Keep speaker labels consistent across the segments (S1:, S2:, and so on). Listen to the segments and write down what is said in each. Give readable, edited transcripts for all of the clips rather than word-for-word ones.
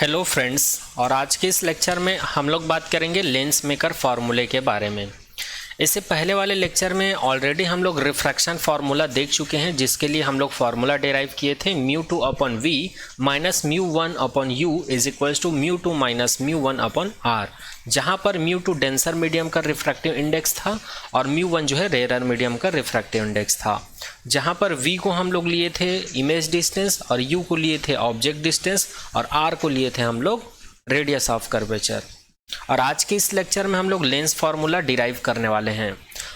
S1: Hello friends. और आज के इस लेक्चर में हम लोग बात करेंगे लेंस मेकर फार्मूले के बारे में। इससे पहले वाले लेक्चर में ऑलरेडी हम लोग रिफ्रैक्शन फार्मूला देख चुके हैं, जिसके लिए हम लोग फार्मूला डेराइव किए थे μ2 upon v minus μ1 upon u is equals to μ2 minus μ1 upon r, जहाँ पर μ2 डेंसर मीडियम का रिफ्रैक्टिव इंडेक्स था और μ1 जो है रेयर मीडियम का रिफ्रैक्टिव इंडेक्स था। जहाँ पर v को हम लोग लिए थे इमेज डिस्टेंस और u को लिए थे ऑब्जेक्ट डिस्टेंस और r को लिए थे हम लोग रेडियस ऑफ कर्वेचर। और आज के इस लेक्चर में हम लोग लेंस फार्मूला डिराइव करने वाले हैं।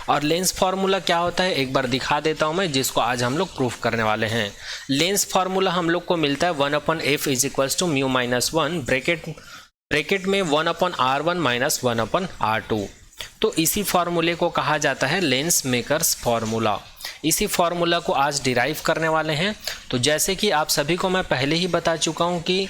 S1: और लेंस फार्मूला क्या होता है एक बार दिखा देता हूं मैं, जिसको आज हम लोग प्रूफ करने वाले हैं। लेंस फार्मूला हम लोग को मिलता है 1/f is equals to mu minus 1 bracket में 1/r1 माइनस 1/r2। तो इसी फार्मूले को कहा जाता है लेंस मेकर्स फार्मूला। इसी फार्मूला को आज डिराइव करने वाले हैं। तो जैसे कि आप सभी को मैं पहले ही बता चुका हूं कि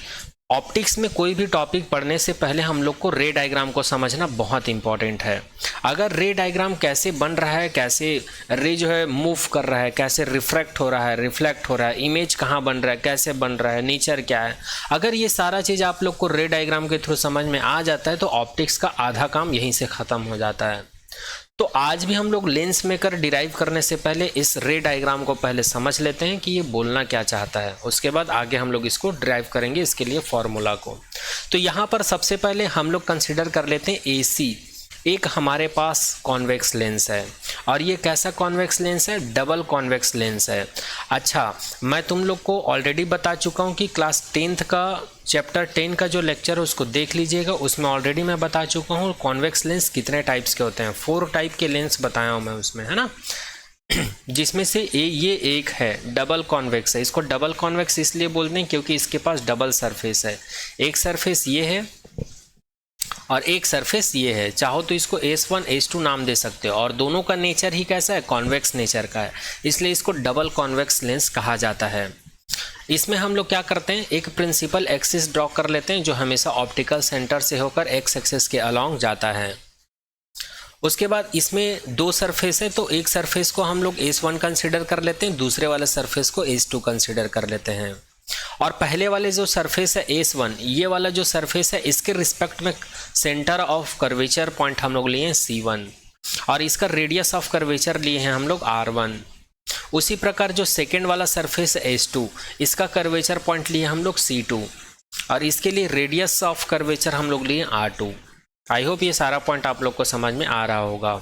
S1: ऑप्टिक्स में कोई भी टॉपिक पढ़ने से पहले हम लोग को रे डायग्राम को समझना बहुत इंपॉर्टेंट है। अगर रे डायग्राम कैसे बन रहा है, कैसे रे जो है मूव कर रहा है, कैसे रिफ्रैक्ट हो रहा है, रिफ्लेक्ट हो रहा है, इमेज कहाँ बन रहा है, कैसे बन रहा है, नेचर क्या है, अगर ये सारा चीज़ आप लोग को रे डायग्राम के थ्रू समझ में आ जाता है तो ऑप्टिक्स का आधा काम यहीं से ख़त्म हो जाता है। तो आज भी हम लोग लेंस मेकर डिराइव करने से पहले इस रे डायग्राम को पहले समझ लेते हैं कि ये बोलना क्या चाहता है, उसके बाद आगे हम लोग इसको डिराइव करेंगे इसके लिए फॉर्मूला को। तो यहाँ पर सबसे पहले हम लोग कंसिडर कर लेते हैं AC। एक हमारे पास कॉन्वेक्स लेंस है और ये कैसा कॉन्वेक्स लेंस है, डबल कॉन्वेक्स लेंस है। अच्छा, मैं तुम लोग को ऑलरेडी बता चुका हूँ कि क्लास 10th का चैप्टर 10 का जो लेक्चर है उसको देख लीजिएगा। उसमें ऑलरेडी मैं बता चुका हूँ कॉन्वेक्स लेंस कितने टाइप्स के होते हैं। 4 टाइप के लेंस बताया हूँ मैं उसमें, है ना, जिसमें से ये एक है डबल कॉन्वेक्स है। इसको डबल कॉन्वेक्स इसलिए बोलते हैं क्योंकि इसके पास डबल सरफेस है। एक सरफेस ये है और एक सरफेस ये है। चाहो तो इसको S1 S2 नाम दे सकते हो और दोनों का नेचर ही कैसा है, कॉन्वेक्स नेचर का है, इसलिए इसको डबल कॉन्वेक्स लेंस कहा जाता है। इसमें हम लोग क्या करते हैं, एक प्रिंसिपल एक्सिस ड्रॉ कर लेते हैं जो हमेशा ऑप्टिकल सेंटर से होकर एक्स एक्सिस के अलॉन्ग जाता है। उसके बाद इसमें 2 सरफेस है, तो एक सरफेस को हम लोग S1 कंसिडर कर लेते हैं, दूसरे वाले सरफेस को S2 कंसिडर कर लेते हैं। और पहले वाले जो सरफेस है S1, ये वाला जो सरफेस है इसके रिस्पेक्ट में सेंटर ऑफ कर्वेचर पॉइंट हम लोग लिए हैं C1 और इसका रेडियस ऑफ कर्वेचर लिए हैं हम लोग R1। उसी प्रकार जो सेकेंड वाला सरफेस है S2, इसका कर्वेचर पॉइंट लिए हम लोग C2 और इसके लिए रेडियस ऑफ कर्वेचर हम लोग लिए R2। आई होप ये सारा पॉइंट आप लोग को समझ में आ रहा होगा।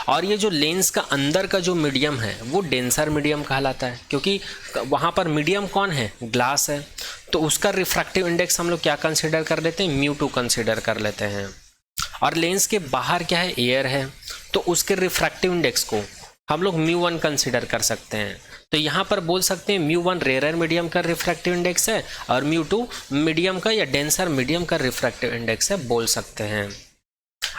S1: और ये जो लेंस का अंदर का जो मीडियम है वो डेंसर मीडियम कहलाता है, क्योंकि वहाँ पर मीडियम कौन है, ग्लास है। तो उसका रिफ्रैक्टिव इंडेक्स हम लोग क्या कंसिडर कर लेते हैं, μ2 कंसिडर कर लेते हैं। और लेंस के बाहर क्या है, एयर है, तो उसके रिफ्रैक्टिव इंडेक्स को हम लोग μ1 कंसिडर कर सकते हैं। तो यहाँ पर बोल सकते हैं μ1 रेयर मीडियम का रिफ्रैक्टिव इंडेक्स है और μ2 मीडियम का या डेंसर मीडियम का रिफ्रैक्टिव इंडेक्स है, बोल सकते हैं।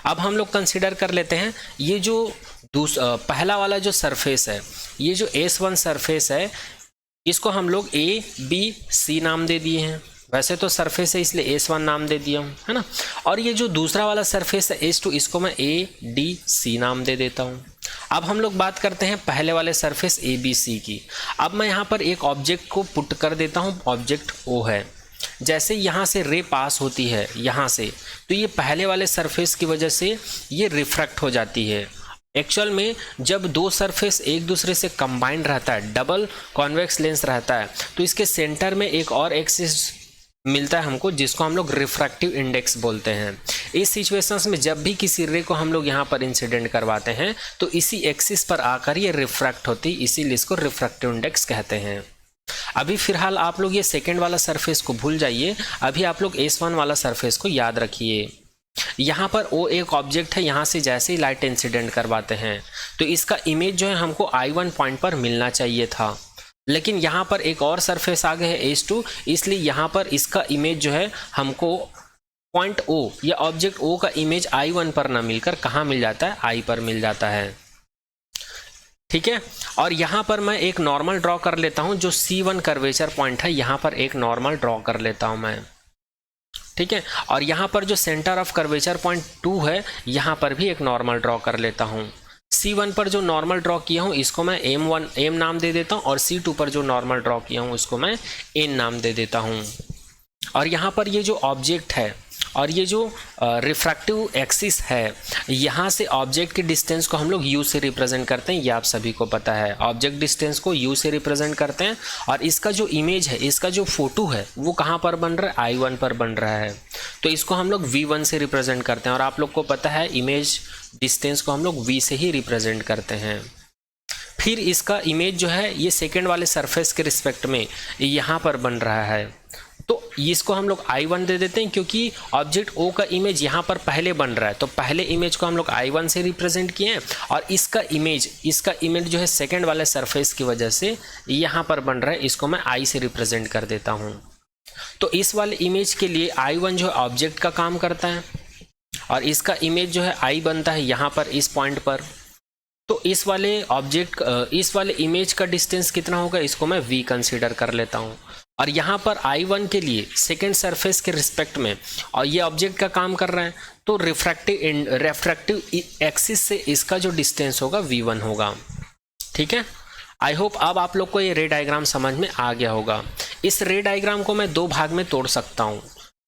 S1: अब हम लोग कंसिडर कर लेते हैं ये जो पहला वाला जो सरफेस है, ये जो S1 सरफेस है, इसको हम लोग A B C नाम दे दिए हैं। वैसे तो सरफेस है इसलिए S1 नाम दे दिया हूँ, है ना। और ये जो दूसरा वाला सरफेस है S2, इसको मैं A D C नाम दे देता हूँ। अब हम लोग बात करते हैं पहले वाले सरफेस ABC की। अब मैं यहाँ पर एक ऑब्जेक्ट को पुट कर देता हूँ, ऑब्जेक्ट O है। जैसे यहाँ से रे पास होती है यहाँ से, तो ये पहले वाले सरफेस की वजह से ये रिफ्रैक्ट हो जाती है। एक्चुअल में जब 2 सरफेस एक दूसरे से कंबाइंड रहता है, डबल कॉन्वेक्स लेंस रहता है, तो इसके सेंटर में एक और एक्सिस मिलता है हमको, जिसको हम लोग रिफ्रैक्टिव इंडेक्स बोलते हैं। इस सिचुएशंस में जब भी किसी रे को हम लोग यहाँ पर इंसिडेंट करवाते हैं तो इसी एक्सिस पर आकर ये रिफ्रैक्ट होती, इसीलिए इसको रिफ्रैक्टिव इंडेक्स कहते हैं। अभी फिलहाल आप लोग ये सेकेंड वाला सरफेस को भूल जाइए, अभी आप लोग S1 वाला सरफेस को याद रखिए। यहाँ पर O एक ऑब्जेक्ट है, यहाँ से जैसे ही लाइट इंसिडेंट करवाते हैं तो इसका इमेज जो है हमको I1 पॉइंट पर मिलना चाहिए था, लेकिन यहाँ पर एक और सरफेस आ गए है S2, इसलिए यहाँ पर इसका इमेज जो है हमको पॉइंट O या ऑब्जेक्ट O का इमेज I1 पर ना मिलकर कहाँ मिल जाता है, I पर मिल जाता है। ठीक है। और यहाँ पर मैं एक नॉर्मल ड्रॉ कर लेता हूँ, जो C1 कर्वेचर पॉइंट है यहाँ पर एक नॉर्मल ड्रॉ कर लेता हूँ मैं। ठीक है। और यहाँ पर जो सेंटर ऑफ कर्वेचर पॉइंट 2 है, यहाँ पर भी एक नॉर्मल ड्रॉ कर लेता हूँ। C1 पर जो नॉर्मल ड्रॉ किया हूँ इसको मैं M नाम दे देता हूँ और C2 पर जो नॉर्मल ड्रॉ किया हूँ उसको मैं N नाम दे देता हूँ। और यहाँ पर ये जो ऑब्जेक्ट है और ये जो रिफ्रैक्टिव एक्सिस है, यहाँ से ऑब्जेक्ट की डिस्टेंस को हम लोग u से रिप्रेजेंट करते हैं। ये आप सभी को पता है, ऑब्जेक्ट डिस्टेंस को u से रिप्रेजेंट करते हैं। और इसका जो इमेज है, इसका जो फोटो है वो कहाँ पर बन रहा है, I1 पर बन रहा है, तो इसको हम लोग V1 से रिप्रेजेंट करते हैं। और आप लोग को पता है इमेज डिस्टेंस को हम लोग v से ही रिप्रेजेंट करते हैं। फिर इसका इमेज जो है ये सेकेंड वाले सरफेस के रिस्पेक्ट में यहाँ पर बन रहा है, तो इसको हम लोग I1 दे देते हैं, क्योंकि ऑब्जेक्ट O का इमेज यहाँ पर पहले बन रहा है, तो पहले इमेज को हम लोग I1 से रिप्रेजेंट किए हैं। और इसका इमेज जो है सेकंड वाले सरफेस की वजह से यहाँ पर बन रहा है, इसको मैं I से रिप्रेजेंट कर देता हूँ। तो इस वाले इमेज के लिए I1 जो है ऑब्जेक्ट का काम करता है और इसका इमेज जो है I बनता है यहाँ पर इस पॉइंट पर। तो इस वाले इमेज का डिस्टेंस कितना होगा, इसको मैं V कंसीडर कर लेता हूँ। और यहाँ पर I1 के लिए सेकेंड सरफेस के रिस्पेक्ट में, और ये ऑब्जेक्ट का काम कर रहा है, तो रिफ्रैक्टिव एक्सिस से इसका जो डिस्टेंस होगा V1 होगा। ठीक है, आई होप अब आप लोग को ये रे डायग्राम समझ में आ गया होगा। इस रे डायग्राम को मैं दो भाग में तोड़ सकता हूँ।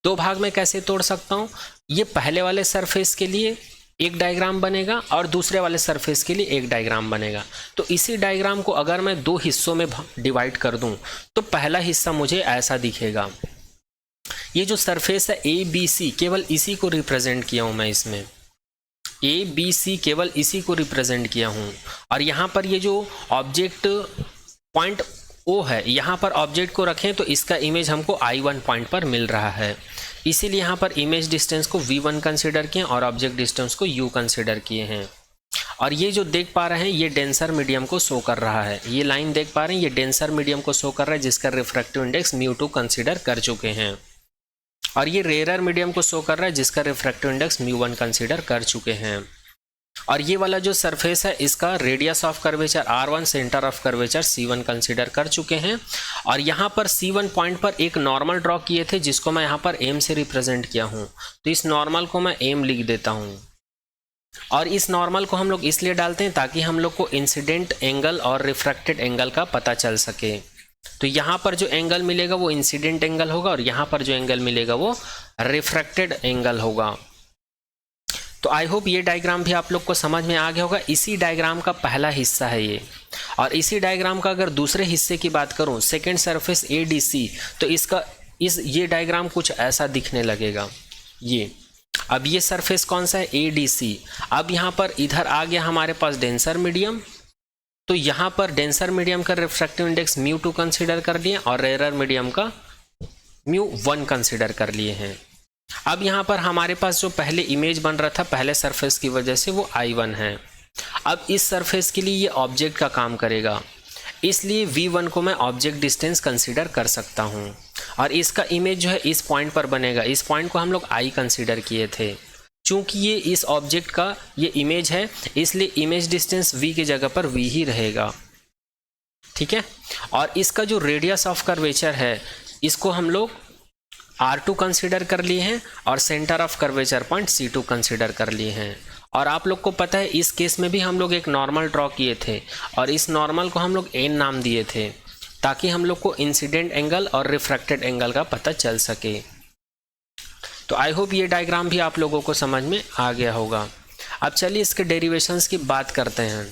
S1: दो भाग में कैसे तोड़ सकता हूँ, ये पहले वाले सरफेस के लिए एक डायग्राम बनेगा और दूसरे वाले सरफेस के लिए एक डायग्राम बनेगा। तो इसी डायग्राम को अगर मैं दो हिस्सों में डिवाइड कर दूं तो पहला हिस्सा मुझे ऐसा दिखेगा। ये जो सरफेस है ABC, केवल इसी को रिप्रेजेंट किया हूं मैं, इसमें ABC केवल इसी को रिप्रेजेंट किया हूं। और यहाँ पर ये जो ऑब्जेक्ट पॉइंट O है, यहाँ पर ऑब्जेक्ट को रखें तो इसका इमेज हमको I1 पॉइंट पर मिल रहा है, इसीलिए यहाँ पर इमेज डिस्टेंस को V1 कंसीडर किए और ऑब्जेक्ट डिस्टेंस को U कंसीडर किए हैं। और ये जो देख पा रहे हैं ये डेंसर मीडियम को शो कर रहा है, ये लाइन देख पा रहे हैं ये डेंसर मीडियम को शो कर रहा है जिसका रिफ्रैक्टिव इंडेक्स μ2 कंसीडर कर चुके हैं। और ये रेयर मीडियम को शो कर रहा है जिसका रिफ्रैक्टिव इंडेक्स μ1 कंसीडर कर चुके हैं। और ये वाला जो सरफेस है इसका radius of curvature R1, centre of curvature C1 consider कर चुके हैं। और यहाँ पर C1 पॉइंट पर एक नॉर्मल ड्रॉ किए थे जिसको मैं यहाँ पर M से रिप्रेजेंट किया हूँ, तो इस नॉर्मल को मैं M लिख देता हूँ। और इस नॉर्मल को हम लोग इसलिए डालते हैं ताकि हम लोग को इंसिडेंट एंगल और रिफ्रैक्टेड एंगल का पता चल सके। तो यहाँ पर जो एंगल मिलेगा वो इंसिडेंट एंगल होगा और यहाँ पर जो एंगल मिलेगा वो रिफ्रैक्टेड एंगल होगा। तो आई होप ये डायग्राम भी आप लोग को समझ में आ गया होगा। इसी डायग्राम का पहला हिस्सा है ये। और इसी डायग्राम का अगर दूसरे हिस्से की बात करूं, सेकेंड सरफेस ADC, तो ये डायग्राम कुछ ऐसा दिखने लगेगा। ये अब ये सरफेस कौन सा है, ADC। अब यहाँ पर इधर आ गया हमारे पास डेंसर मीडियम, तो यहाँ पर डेंसर मीडियम का रिफ्रैक्टिव इंडेक्स μ2 कंसीडर कर लिए और रेयर मीडियम का μ1 कंसीडर कर लिए हैं। अब यहाँ पर हमारे पास जो पहले इमेज बन रहा था पहले सरफेस की वजह से वो I1 है। अब इस सरफेस के लिए ये ऑब्जेक्ट का काम करेगा, इसलिए V1 को मैं ऑब्जेक्ट डिस्टेंस कंसीडर कर सकता हूँ। और इसका इमेज जो है इस पॉइंट पर बनेगा, इस पॉइंट को हम लोग I कंसीडर किए थे। चूंकि ये इस ऑब्जेक्ट का ये इमेज है इसलिए इमेज डिस्टेंस V की जगह पर V ही रहेगा। ठीक है, और इसका जो रेडियस ऑफ कर्वेचर है इसको हम लोग R2 कंसीडर कर लिए हैं और centre of curvature point C2 consider कर लिए हैं। और आप लोग को पता है इस केस में भी हम लोग एक नॉर्मल ड्रॉ किए थे और इस नॉर्मल को हम लोग N नाम दिए थे ताकि हम लोग को इंसिडेंट एंगल और रिफ्रैक्टेड एंगल का पता चल सके। तो आई होप ये डायग्राम भी आप लोगों को समझ में आ गया होगा। अब चलिए इसके डेरिवेशंस की बात करते हैं।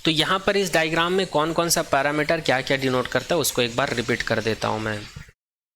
S1: तो यहाँ पर इस डायग्राम में कौन कौन सा पैरामीटर क्या क्या डिनोट करता है उसको एक बार रिपीट कर देता हूँ मैं।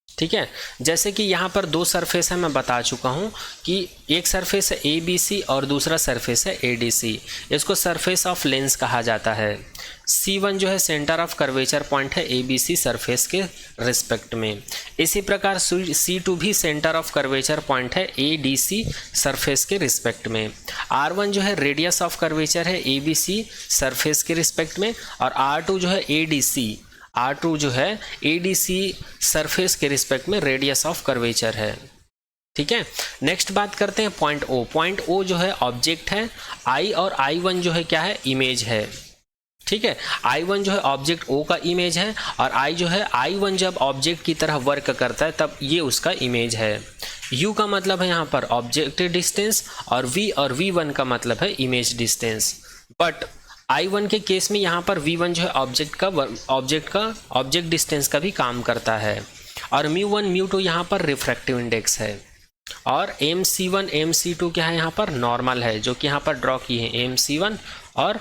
S1: ठीक है, जैसे कि यहाँ पर दो सरफेस है, मैं बता चुका हूँ कि एक सरफेस है ABC और दूसरा सरफेस है ADC। इसको सरफेस ऑफ लेंस कहा जाता है। C1 जो है सेंटर ऑफ कर्वेचर पॉइंट है ABC सरफेस के रिस्पेक्ट में। इसी प्रकार C2 भी सेंटर ऑफ कर्वेचर पॉइंट है ADC सरफेस के रिस्पेक्ट में। R1 जो है रेडियस ऑफ कर्वेचर है ABC सरफेस के रिस्पेक्ट में और R2 जो है R2 जो है ADC सरफेस के रिस्पेक्ट में रेडियस ऑफ कर्वेचर है। ठीक है, नेक्स्ट बात करते हैं पॉइंट O। पॉइंट O जो है ऑब्जेक्ट है, I और I1 जो है क्या है, इमेज है। ठीक है, I1 जो है ऑब्जेक्ट O का इमेज है और I1 जब ऑब्जेक्ट की तरह वर्क करता है तब ये उसका इमेज है। U का मतलब है यहाँ पर ऑब्जेक्ट डिस्टेंस और V1 का मतलब है इमेज डिस्टेंस। बट I1 के केस में यहाँ पर V1 जो है ऑब्जेक्ट डिस्टेंस का भी काम करता है। और म्यू1 म्यू2 यहाँ पर रिफ्रैक्टिव इंडेक्स है, और MC1 MC2 क्या है यहाँ पर नॉर्मल है, जो कि यहाँ पर ड्रॉ की है MC1 और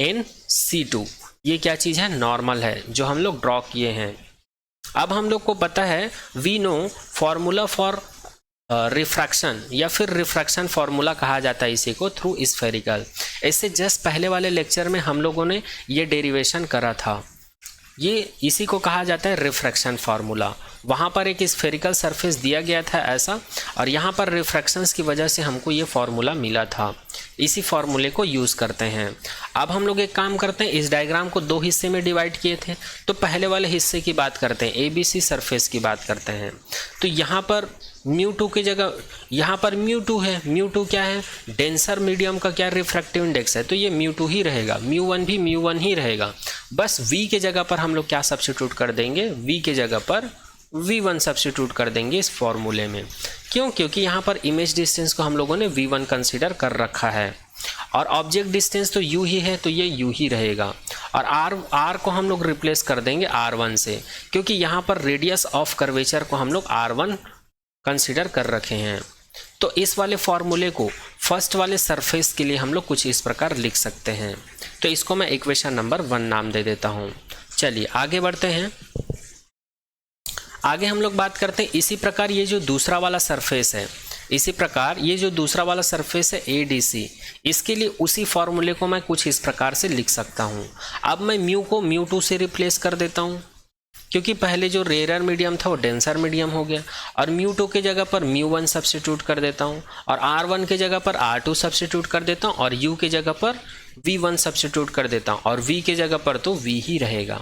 S1: NC2, ये क्या चीज़ है नॉर्मल है जो हम लोग ड्रॉ किए हैं। अब हम लोग को पता है we know formula for refraction, या फिर रिफ्रैक्शन फॉर्मूला कहा जाता है इसी को, थ्रू स्फेरिकल। इससे जस्ट पहले वाले लेक्चर में हम लोगों ने ये डेरिवेशन करा था, ये इसी को कहा जाता है रिफ्रैक्शन फार्मूला। वहाँ पर एक स्फेरिकल सरफेस दिया गया था ऐसा, और यहाँ पर रिफ्रैक्शंस की वजह से हमको ये फार्मूला मिला था, इसी फार्मूले को यूज़ करते हैं। अब हम लोग एक काम करते हैं, इस डायग्राम को दो हिस्से में डिवाइड किए थे, तो पहले वाले हिस्से की बात करते हैं, ABC सरफेस की बात करते हैं। तो यहाँ पर म्यू2 की जगह यहाँ पर म्यू2 है, म्यू2 क्या है डेंसर मीडियम का क्या रिफ्रैक्टिव इंडेक्स है, तो ये म्यू2 ही रहेगा, म्यू1 भी म्यू1 ही रहेगा। बस V के जगह पर हम लोग क्या सब्स्टिट्यूट कर देंगे, V के जगह पर V1 सब्स्टिट्यूट कर देंगे इस फॉर्मूले में। क्यों? क्योंकि यहाँ पर इमेज डिस्टेंस को हम लोगों ने V1 कंसीडर कर रखा है, और ऑब्जेक्ट डिस्टेंस तो U ही है, तो ये U ही रहेगा। और R को हम लोग रिप्लेस कर देंगे R1 से, क्योंकि यहाँ पर रेडियस ऑफ कर्वेचर को हम लोग R1 कंसीडर कर रखे हैं। तो इस वाले फॉर्मूले को फर्स्ट वाले सरफेस के लिए हम लोग कुछ इस प्रकार लिख सकते हैं। तो इसको मैं इक्वेशन नंबर 1 नाम दे देता हूँ। चलिए आगे बढ़ते हैं। आगे हम लोग बात करते हैं, इसी प्रकार ये जो दूसरा वाला सरफेस है, इसी प्रकार ये जो दूसरा वाला सरफेस है ADC, इसके लिए उसी फॉर्मूले को मैं कुछ इस प्रकार से लिख सकता हूँ। अब मैं म्यू को म्यू2 से रिप्लेस कर देता हूँ, क्योंकि पहले जो रेयर मीडियम था वो डेंसर मीडियम हो गया, और म्यू2 के जगह पर म्यू1 सब्स्टिट्यूट कर देता हूँ, और R1 के जगह पर R2 सब्स्टिट्यूट कर देता हूँ, और U के जगह पर V1 सब्स्टिट्यूट कर देता हूँ, और V के जगह पर तो V ही रहेगा।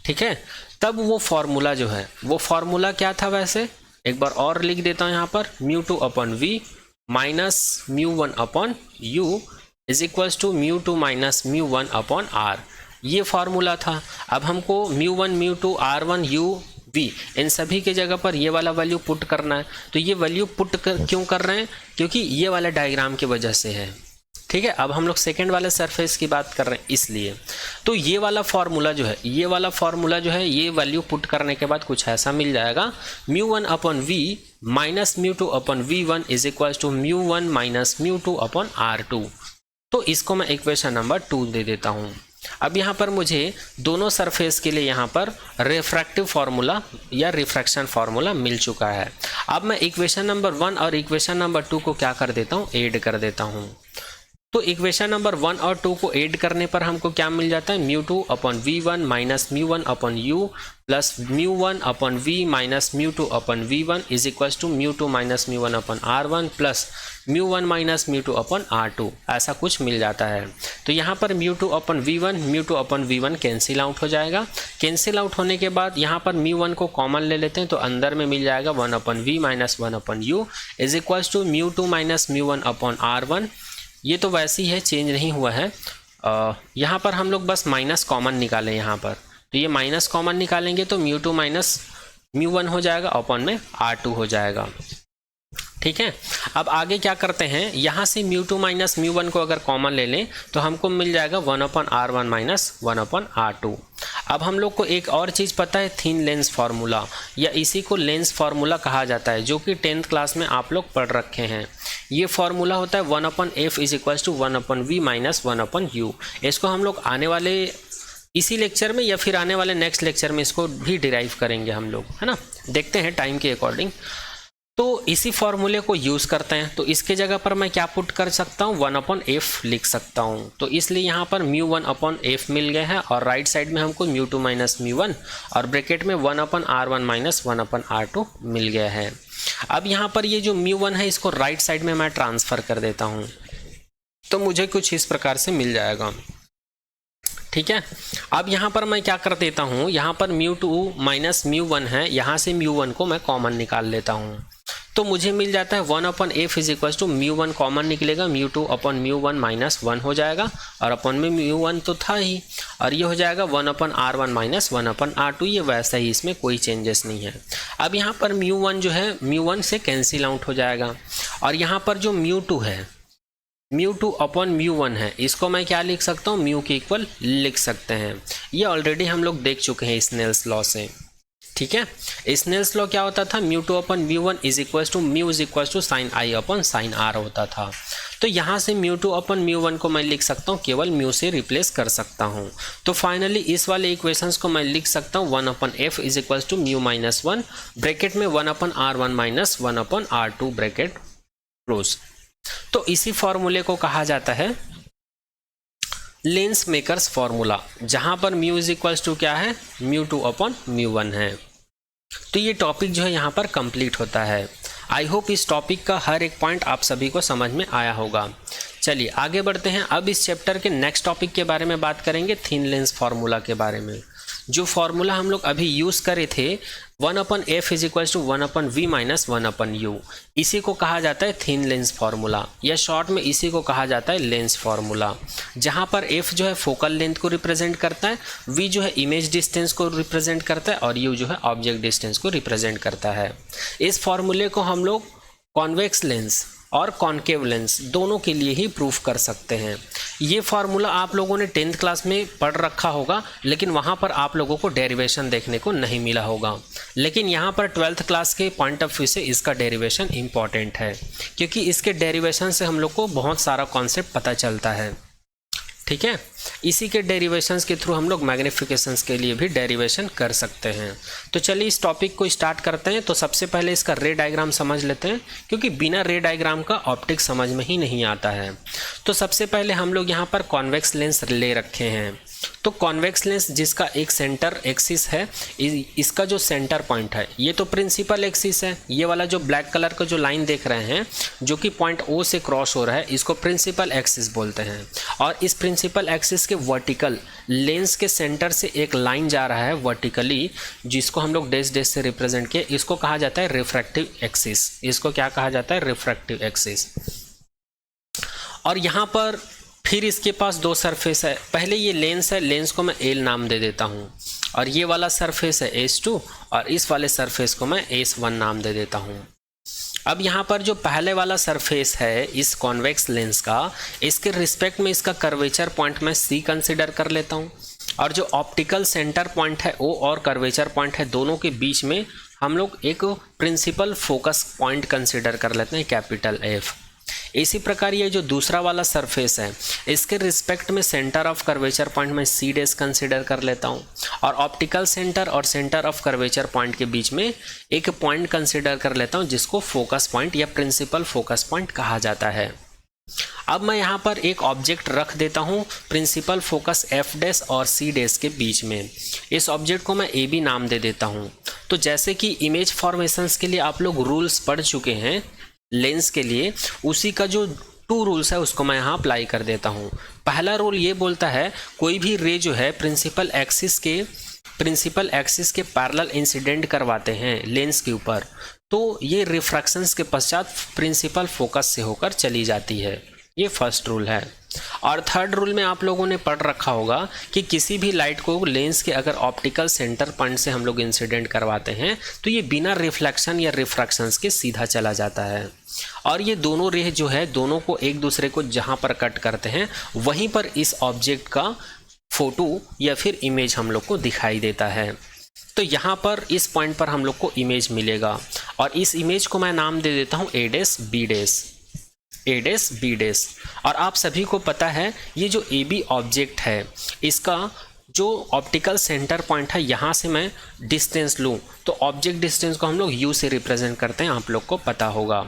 S1: ठीक है, तब वो फॉर्मूला जो है, वो फॉर्मूला क्या था वैसे, एक बार और लिख देता हूँ यहाँ पर, mu two upon V minus mu one upon U is equals to mu two minus mu one upon R, ये फार्मूला था। अब हमको म्यू1 म्यू2 R1 U V इन सभी के जगह पर ये वाला वैल्यू पुट करना है। तो ये वैल्यू पुट क्यों कर रहे हैं, क्योंकि ये वाला डायग्राम की वजह से है। ठीक है, अब हम लोग सेकेंड वाले सरफेस की बात कर रहे हैं इसलिए। तो ये वाला फार्मूला जो है, ये वाला फार्मूला जो है, ये वैल्यू पुट करने के बाद कुछ ऐसा मिल जाएगा, mu one upon V minus mu two upon V1 is equals to mu one minus mu two upon R2। तो इसको मैं इक्वेशन नंबर 2 दे देता हूँ। अब यहाँ पर मुझे दोनों सरफेस के लिए यहाँ पर रिफ्रैक्टिव फार्मूला या रिफ्रैक्शन फार्मूला मिल चुका है। अब मैं इक्वेशन नंबर 1 और इक्वेशन नंबर 2 को क्या कर देता हूँ, ऐड कर देता हूँ। तो इक्वेशन नंबर 1 और 2 को ऐड करने पर हमको क्या मिल जाता है, mu two upon V1 minus mu one upon U plus mu one upon V minus mu two upon V1 is equals to mu two minus mu one upon R1 plus mu one minus mu two upon R2, ऐसा कुछ मिल जाता है। तो यहाँ पर mu two upon V1 mu two upon V1 cancel out हो जाएगा। कैंसिल आउट होने के बाद यहाँ पर म्यू1 को कॉमन ले लेते हैं, तो अंदर में मिल जाएगा 1 upon V minus 1 upon U is equals to mu two minus mu one upon R1। ये तो वैसे ही है, चेंज नहीं हुआ है। यहाँ पर हम लोग बस माइनस कॉमन निकालें यहाँ पर, तो ये माइनस कॉमन निकालेंगे तो म्यू2 माइनस म्यू1 हो जाएगा, अपॉन में R2 हो जाएगा। ठीक है, अब आगे क्या करते हैं, यहाँ से म्यू2 माइनस म्यू1 को अगर कॉमन ले लें तो हमको मिल जाएगा 1 upon R1 minus 1 upon R2। अब हम लोग को एक और चीज़ पता है, थिन लेंस फार्मूला, या इसी को लेंस फार्मूला कहा जाता है, जो कि 10th क्लास में आप लोग पढ़ रखे हैं। ये फार्मूला होता है 1 upon F is equals to 1 upon V minus 1 upon U। इसको हम लोग आने वाले इसी लेक्चर में या फिर आने वाले नेक्स्ट लेक्चर में इसको भी डिराइव करेंगे हम लोग, है ना, देखते हैं टाइम के अकॉर्डिंग। तो इसी फॉर्मूले को यूज़ करते हैं, तो इसके जगह पर मैं क्या पुट कर सकता हूँ, 1 अपॉन F लिख सकता हूँ। तो इसलिए यहाँ पर म्यू1 अपॉन F मिल गया है, और राइट साइड में हमको म्यू2 माइनस म्यू1 और ब्रैकेट में 1 upon R1 minus 1 upon R2 मिल गया है। अब यहाँ पर ये जो म्यू1 है इसको राइट साइड में मैं ट्रांसफ़र कर देता हूँ, तो मुझे कुछ इस प्रकार से मिल जाएगा। ठीक है, अब यहाँ पर मैं क्या कर देता हूँ, यहाँ पर म्यू2 माइनस म्यू1 है, यहाँ से म्यू1 को मैं कॉमन निकाल लेता हूँ, तो मुझे मिल जाता है 1 upon F is equals to mu one common निकलेगा, म्यू2 अपॉन म्यू1 माइनस 1 हो जाएगा, और अपॉन में म्यू1 तो था ही, और ये हो जाएगा 1 upon R1 minus 1 upon R2। ये वैसा ही, इसमें कोई चेंजेस नहीं है। अब यहाँ पर म्यू1 जो है म्यू1 से कैंसिल आउट हो जाएगा, और यहाँ पर जो म्यू2 है, म्यू2 अपॉन म्यू1 है, इसको मैं क्या लिख सकता हूँ, म्यू के इक्वल लिख सकते हैं। ये ऑलरेडी हम लोग देख चुके हैं स्नेल्स लॉ से। ठीक है। स्नेल्स लॉ क्या होता था, mu two upon mu one is equal to mu is equal to sine i upon sine r होता था। तो यहाँ से mu two upon mu one को मैं लिख सकता हूँ, केवल म्यू से रिप्लेस कर सकता हूँ। तो फाइनली इस वाले इक्वेशंस को मैं लिख सकता हूँ 1 upon F is equal to mu minus one, bracket में 1 upon R one minus 1 upon R two, bracket close. तो इसी फॉर्मूले को कहा जाता है लेंस मेकर्स फॉर्मूला, जहां पर म्यू इज इक्वल्स टू क्या है, mu two upon mu one है। तो ये टॉपिक जो है यहाँ पर कंप्लीट होता है। आई होप इस टॉपिक का हर एक पॉइंट आप सभी को समझ में आया होगा। चलिए आगे बढ़ते हैं। अब इस चैप्टर के नेक्स्ट टॉपिक के बारे में बात करेंगे, थिन लेंस फॉर्मूला के बारे में। जो फॉर्मूला हम लोग अभी यूज़ करे थे 1 upon F is equal to 1 upon V minus 1 upon U, इसी को कहा जाता है थिन लेंस फॉर्मूला, या शॉर्ट में इसी को कहा जाता है लेंस फॉर्मूला। जहाँ पर एफ जो है फोकल लेंथ को रिप्रेजेंट करता है, वी जो है इमेज डिस्टेंस को रिप्रेजेंट करता है, और यू जो है ऑब्जेक्ट डिस्टेंस को रिप्रेजेंट करता है। इस फॉर्मूले को हम लोग कॉन्वेक्स लेंस और कॉन्केव लेंस दोनों के लिए ही प्रूफ कर सकते हैं। ये फार्मूला आप लोगों ने 10th क्लास में पढ़ रखा होगा, लेकिन वहाँ पर आप लोगों को डेरिवेशन देखने को नहीं मिला होगा। लेकिन यहाँ पर 12th क्लास के पॉइंट ऑफ व्यू से इसका डेरिवेशन इम्पॉर्टेंट है, क्योंकि इसके डेरिवेशन से हम लोग को बहुत सारा कॉन्सेप्ट पता चलता है। ठीक है, इसी के डेरिवेशंस के थ्रू हम लोग मैग्निफिकेशंस के लिए भी डेरिवेशन कर सकते हैं। तो चलिए इस टॉपिक को स्टार्ट करते हैं। तो सबसे पहले इसका रे डायग्राम समझ लेते हैं, क्योंकि बिना रे डायग्राम का ऑप्टिक समझ में ही नहीं आता है। तो सबसे पहले हम लोग यहाँ पर कॉन्वेक्स लेंस ले रखे हैं। तो कॉन्वेक्स लेंस जिसका एक सेंटर एक्सिस है, इसका जो सेंटर पॉइंट है ये तो प्रिंसिपल एक्सिस है। ये वाला जो ब्लैक कलर का जो लाइन देख रहे हैं जो कि पॉइंट ओ से क्रॉस हो रहा है, इसको प्रिंसिपल एक्सिस बोलते हैं। और इस प्रिंसिपल एक्सिस के वर्टिकल लेंस के सेंटर से एक लाइन जा रहा है वर्टिकली, जिसको हम लोग डैश डैश से रिप्रेजेंट किए, इसको कहा जाता है रिफ्रैक्टिव एक्सिस। इसको क्या कहा जाता है, रिफ्रैक्टिव एक्सिस। और यहाँ पर फिर इसके पास दो सरफेस है। पहले ये लेंस है, लेंस को मैं एल नाम दे देता हूँ, और ये वाला सरफेस है S2, और इस वाले सरफेस को मैं S1 नाम दे देता हूँ। अब यहाँ पर जो पहले वाला सरफेस है इस कॉन्वेक्स लेंस का, इसके रिस्पेक्ट में इसका कर्वेचर पॉइंट मैं C कंसिडर कर लेता हूँ, और जो ऑप्टिकल सेंटर पॉइंट है O और कर्वेचर पॉइंट है, दोनों के बीच में हम लोग एक प्रिंसिपल फोकस पॉइंट कंसिडर कर लेते हैं, कैपिटल F। इसी प्रकार ये जो दूसरा वाला सरफेस है, इसके रिस्पेक्ट में सेंटर ऑफ कर्वेचर पॉइंट में C डैश कंसिडर कर लेता हूँ, और ऑप्टिकल सेंटर और सेंटर ऑफ कर्वेचर पॉइंट के बीच में एक पॉइंट कंसिडर कर लेता हूँ, जिसको फोकस पॉइंट या प्रिंसिपल फोकस पॉइंट कहा जाता है। अब मैं यहाँ पर एक ऑब्जेक्ट रख देता हूँ प्रिंसिपल फोकस F डैश और C डैश के बीच में। इस ऑब्जेक्ट को मैं AB नाम दे देता हूँ। तो जैसे कि इमेज फॉर्मेशंस के लिए आप लोग रूल्स पढ़ चुके हैं लेंस के लिए, उसी का जो 2 रूल्स है उसको मैं यहाँ अप्लाई कर देता हूँ। पहला रूल ये बोलता है कोई भी रे जो है प्रिंसिपल एक्सिस के पैरेलल इंसिडेंट करवाते हैं लेंस के ऊपर, तो ये रिफ्रैक्शंस के पश्चात प्रिंसिपल फोकस से होकर चली जाती है। ये फर्स्ट रूल है। और थर्ड रूल में आप लोगों ने पढ़ रखा होगा कि किसी भी लाइट को लेंस के अगर ऑप्टिकल सेंटर पॉइंट से हम लोग इंसिडेंट करवाते हैं तो ये बिना रिफ्लेक्शन या रिफ्रैक्शंस के सीधा चला जाता है, और ये दोनों रे जो है दोनों को एक दूसरे को जहाँ पर कट करते हैं वहीं पर इस ऑब्जेक्ट का फोटो या फिर इमेज हम लोग को दिखाई देता है। तो यहाँ पर इस पॉइंट पर हम लोग को इमेज मिलेगा, और इस इमेज को मैं नाम दे देता हूँ A dash B dash, A dash B dash. और आप सभी को पता है ये जो AB ऑब्जेक्ट है, इसका जो ऑप्टिकल सेंटर पॉइंट है यहाँ से मैं डिस्टेंस लूँ तो ऑब्जेक्ट डिस्टेंस को हम लोग U से रिप्रेजेंट करते हैं, आप लोग को पता होगा।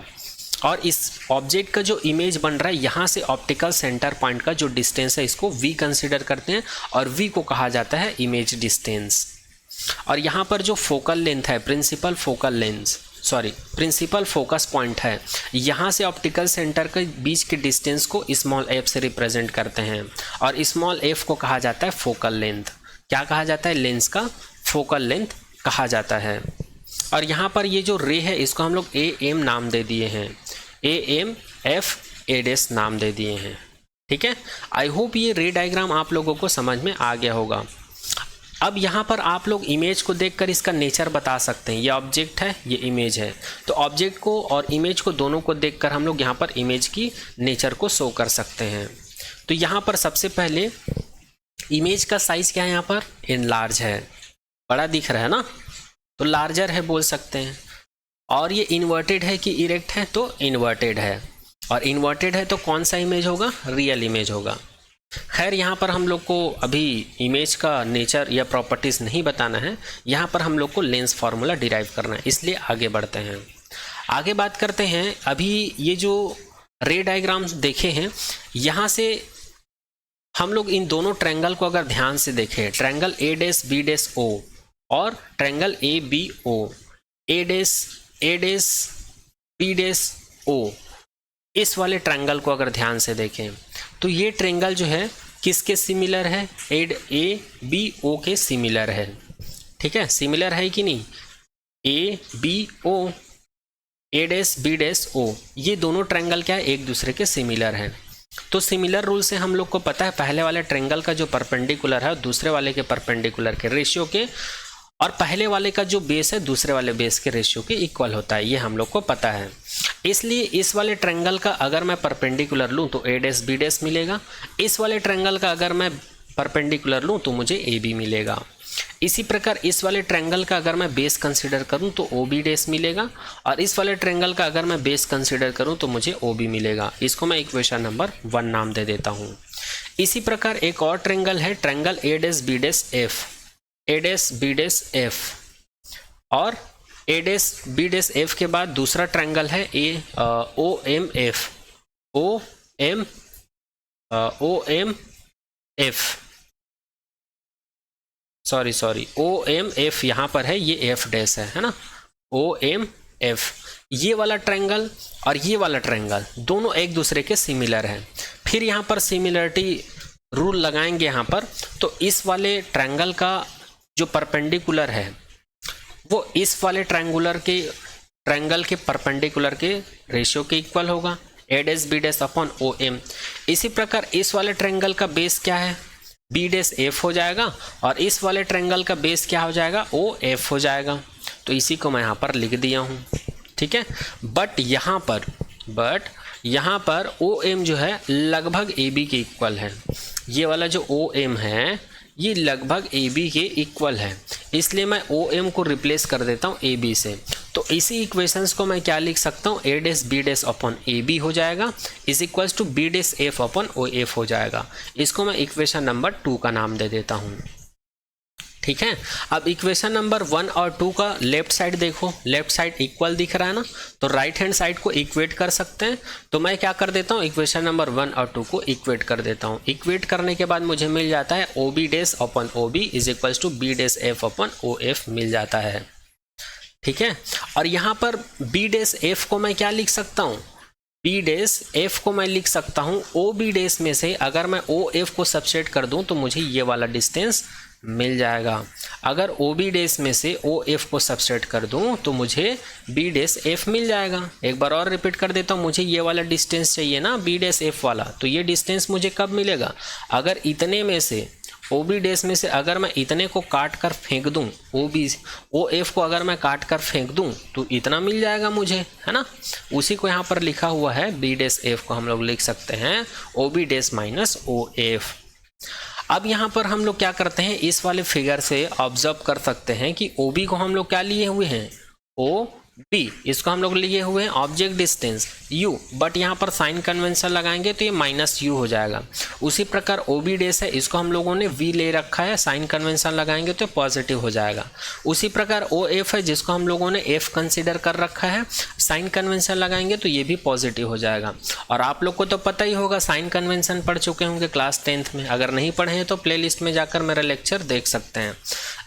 S1: और इस ऑब्जेक्ट का जो इमेज बन रहा है यहाँ से ऑप्टिकल सेंटर पॉइंट का जो डिस्टेंस है इसको V कंसिडर करते हैं, और V को कहा जाता है इमेज डिस्टेंस। और यहाँ पर जो फोकल लेंथ है प्रिंसिपल फोकस पॉइंट है, यहाँ से ऑप्टिकल सेंटर के बीच के डिस्टेंस को स्मॉल f से रिप्रेजेंट करते हैं, और स्मॉल f को कहा जाता है फोकल लेंथ। क्या कहा जाता है, लेंस का फोकल लेंथ कहा जाता है। और यहाँ पर ये जो रे है इसको हम लोग AM नाम दे दिए हैं, AM F A डैश नाम दे दिए हैं। ठीक है, आई होप ये रे डायग्राम आप लोगों को समझ में आ गया होगा। अब यहाँ पर आप लोग इमेज को देखकर इसका नेचर बता सकते हैं। ये ऑब्जेक्ट है, ये इमेज है, तो ऑब्जेक्ट को और इमेज को दोनों को देखकर हम लोग यहाँ पर इमेज की नेचर को शो कर सकते हैं। तो यहाँ पर सबसे पहले इमेज का साइज क्या है, यहाँ पर इनलार्ज है, बड़ा दिख रहा है ना। तो लार्जर है बोल सकते हैं, और ये इन्वर्टेड है कि इरेक्ट है, तो इन्वर्टेड है, और इन्वर्टेड है तो कौन सा इमेज होगा, रियल इमेज होगा। खैर यहाँ पर हम लोग को अभी इमेज का नेचर या प्रॉपर्टीज़ नहीं बताना है, यहाँ पर हम लोग को लेंस फार्मूला डिराइव करना है, इसलिए आगे बढ़ते हैं। आगे बात करते हैं, अभी ये जो रे डायग्राम्स देखे हैं, यहाँ से हम लोग इन दोनों ट्रायंगल को अगर ध्यान से देखें, triangle A dash B dash O और triangle A B O, A dash B dash O, इस वाले ट्रायंगल को अगर ध्यान से देखें तो ये ट्रायंगल जो है किसके सिमिलर है, ए बी ओ के सिमिलर है। ठीक है, सिमिलर है कि नहीं, A B O, A dash B dash O, ये दोनों ट्रायंगल क्या है, एक दूसरे के सिमिलर हैं। तो सिमिलर रूल से हम लोग को पता है पहले वाले ट्रायंगल का जो परपेंडिकुलर है दूसरे वाले के परपेंडिकुलर के रेशियो के, और पहले वाले का जो बेस है दूसरे वाले बेस के रेशियो के इक्वल होता है, ये हम लोग को पता है। इसलिए इस वाले ट्रायंगल का अगर मैं परपेंडिकुलर लूँ तो ए डैश बी डैश मिलेगा, इस वाले ट्रायंगल का अगर मैं परपेंडिकुलर लूँ तो मुझे ए बी मिलेगा। इसी प्रकार इस वाले ट्रायंगल का अगर मैं बेस कंसीडर करूं तो ओ बी डैश मिलेगा, और इस वाले ट्रायंगल का अगर मैं बेस कंसीडर करूं तो मुझे ओ बी मिलेगा। इसको मैं इक्वेशन नंबर 1 नाम दे देता हूं। इसी प्रकार एक और ट्रायंगल है, triangle A dash B dash F, A dash B dash F, और A dash B dash F के बाद दूसरा ट्रायंगल है O M F, O M F, sorry O M F यहाँ पर है, ये एफ डैश है ना, ओ एम एफ। ये वाला ट्रायंगल और ये वाला ट्रायंगल दोनों एक दूसरे के सिमिलर हैं। फिर यहाँ पर सिमिलरिटी रूल लगाएंगे यहाँ पर, तो इस वाले ट्रायंगल का जो परपेंडिकुलर है वो इस वाले ट्रायंगल के परपेंडिकुलर के रेशियो के इक्वल होगा, A dash B dash upon O M. इसी प्रकार इस वाले ट्रायंगल का बेस क्या है, बी डैश एफ हो जाएगा, और इस वाले ट्रायंगल का बेस क्या हो जाएगा, ओ एफ हो जाएगा। तो इसी को मैं यहाँ पर लिख दिया हूँ। ठीक है, बट यहाँ पर ओ एम जो है लगभग ए बी के इक्वल है, ये वाला जो ओ एम है ये लगभग ए बी के इक्वल है, इसलिए मैं ओ एम को रिप्लेस कर देता हूँ ए बी से। तो इसी इक्वेशंस को मैं क्या लिख सकता हूँ, A dash B dash upon A B हो जाएगा is equals to B dash F upon O F हो जाएगा। इसको मैं इक्वेशन नंबर 2 का नाम दे देता हूँ। ठीक है, अब इक्वेशन नंबर 1 और 2 का लेफ्ट साइड देखो, लेफ्ट साइड इक्वल दिख रहा है ना, तो राइट हैंड साइड को इक्वेट कर सकते हैं। तो मैं क्या कर देता हूँ, इक्वेशन नंबर 1 और 2 को इक्वेट कर देता हूँ। इक्वेट करने के बाद मुझे मिल जाता है O B dash upon O B is equals to B dash F upon O F मिल जाता है। ठीक है, और यहाँ पर बी डैश एफ को मैं क्या लिख सकता हूँ, बी डैश एफ को मैं लिख सकता हूँ ओ बी डैश में से अगर मैं ओ एफ को सबसेट कर दूँ तो मुझे ये वाला डिस्टेंस मिल जाएगा। अगर ओ बी डैश में से ओ एफ को सबसेट कर दूं तो मुझे बी डैश एफ मिल जाएगा। एक बार और रिपीट कर देता हूं, मुझे ये वाला डिस्टेंस चाहिए ना बी डैश एफ वाला, तो ये डिस्टेंस मुझे कब मिलेगा, अगर इतने में से ओ बी डैश में से अगर मैं इतने को काट कर फेंक दूं, ओ एफ को अगर मैं काट कर फेंक दूं तो इतना मिल जाएगा मुझे, है ना। उसी को यहाँ पर लिखा हुआ है, बी डैश एफ को हम लोग लिख सकते हैं O B dash minus O F. अब यहाँ पर हम लोग क्या करते हैं, इस वाले फिगर से ऑब्जर्व कर सकते हैं कि ओ बी को हम लोग क्या लिए हुए हैं, ओ बी, इसको हम लोग लिए हुए हैं ऑब्जेक्ट डिस्टेंस u, बट यहाँ पर साइन कन्वेंशन लगाएंगे तो ये माइनस u हो जाएगा। उसी प्रकार ओ बी डैश है, इसको हम लोगों ने v ले रखा है, साइन कन्वेंशन लगाएंगे तो पॉजिटिव हो जाएगा। उसी प्रकार ओ एफ है, जिसको हम लोगों ने f कंसिडर कर रखा है, साइन कन्वेंशन लगाएंगे तो ये भी पॉजिटिव हो जाएगा। और आप लोग को तो पता ही होगा, साइन कन्वेंशन पढ़ चुके होंगे क्लास 10th में, अगर नहीं पढ़े हैं तो प्ले लिस्ट में जाकर मेरा लेक्चर देख सकते हैं।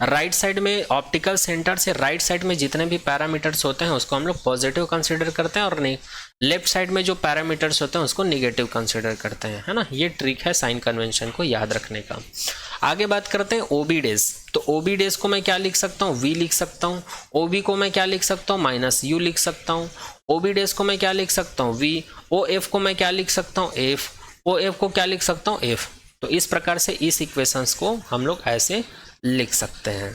S1: राइट साइड में ऑप्टिकल सेंटर से राइट साइड में जितने भी पैरामीटर्स होते हैं उसको हम लोग पॉजिटिव कंसीडर करते हैं, और नहीं लेफ्ट साइड में जो पैरामीटर्स होते हैं उसको नेगेटिव कंसीडर करते हैं, है ना। ये ट्रिक है साइन कन्वेंशन को याद रखने का। आगे बात करते हैं ओ बी डैश। तो ओ बी डैश को मैं क्या लिख सकता हूँ, v लिख सकता हूँ। ओ बी को मैं क्या लिख सकता हूँ, माइनस u लिख सकता हूँ। ओ बी डैश को मैं क्या लिख सकता हूँ, v। ओ एफ को मैं क्या लिख सकता हूँ, f। ओ एफ को क्या लिख सकता हूँ, f। तो इस प्रकार से इस इक्वेशंस को हम लोग ऐसे लिख सकते हैं।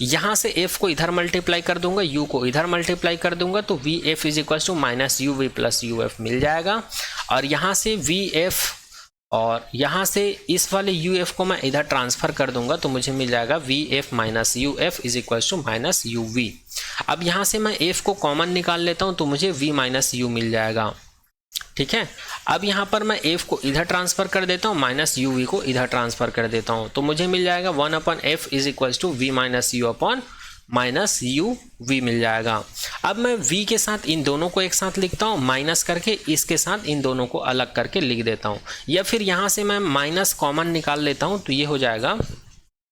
S1: यहाँ से f को इधर मल्टीप्लाई कर दूंगा, u को इधर मल्टीप्लाई कर दूंगा, तो V F is equal to minus U V plus U F मिल जाएगा। और यहाँ से वी एफ और यहाँ से इस वाले यू एफ को मैं इधर ट्रांसफ़र कर दूंगा तो मुझे मिल जाएगा V F minus U F is equals to minus U V. अब यहाँ से मैं एफ को कॉमन निकाल लेता हूँ तो मुझे वी माइनस यू मिल जाएगा। ठीक है, अब यहाँ पर मैं एफ को इधर ट्रांसफ़र कर देता हूँ, माइनस यू वी को इधर ट्रांसफ़र कर देता हूँ तो मुझे मिल जाएगा 1/f is equals to V minus U upon minus U V मिल जाएगा। अब मैं v के साथ इन दोनों को एक साथ लिखता हूँ, माइनस करके इसके साथ इन दोनों को अलग करके लिख देता हूँ, या फिर यहाँ से मैं माइनस कॉमन निकाल लेता हूँ तो ये हो जाएगा,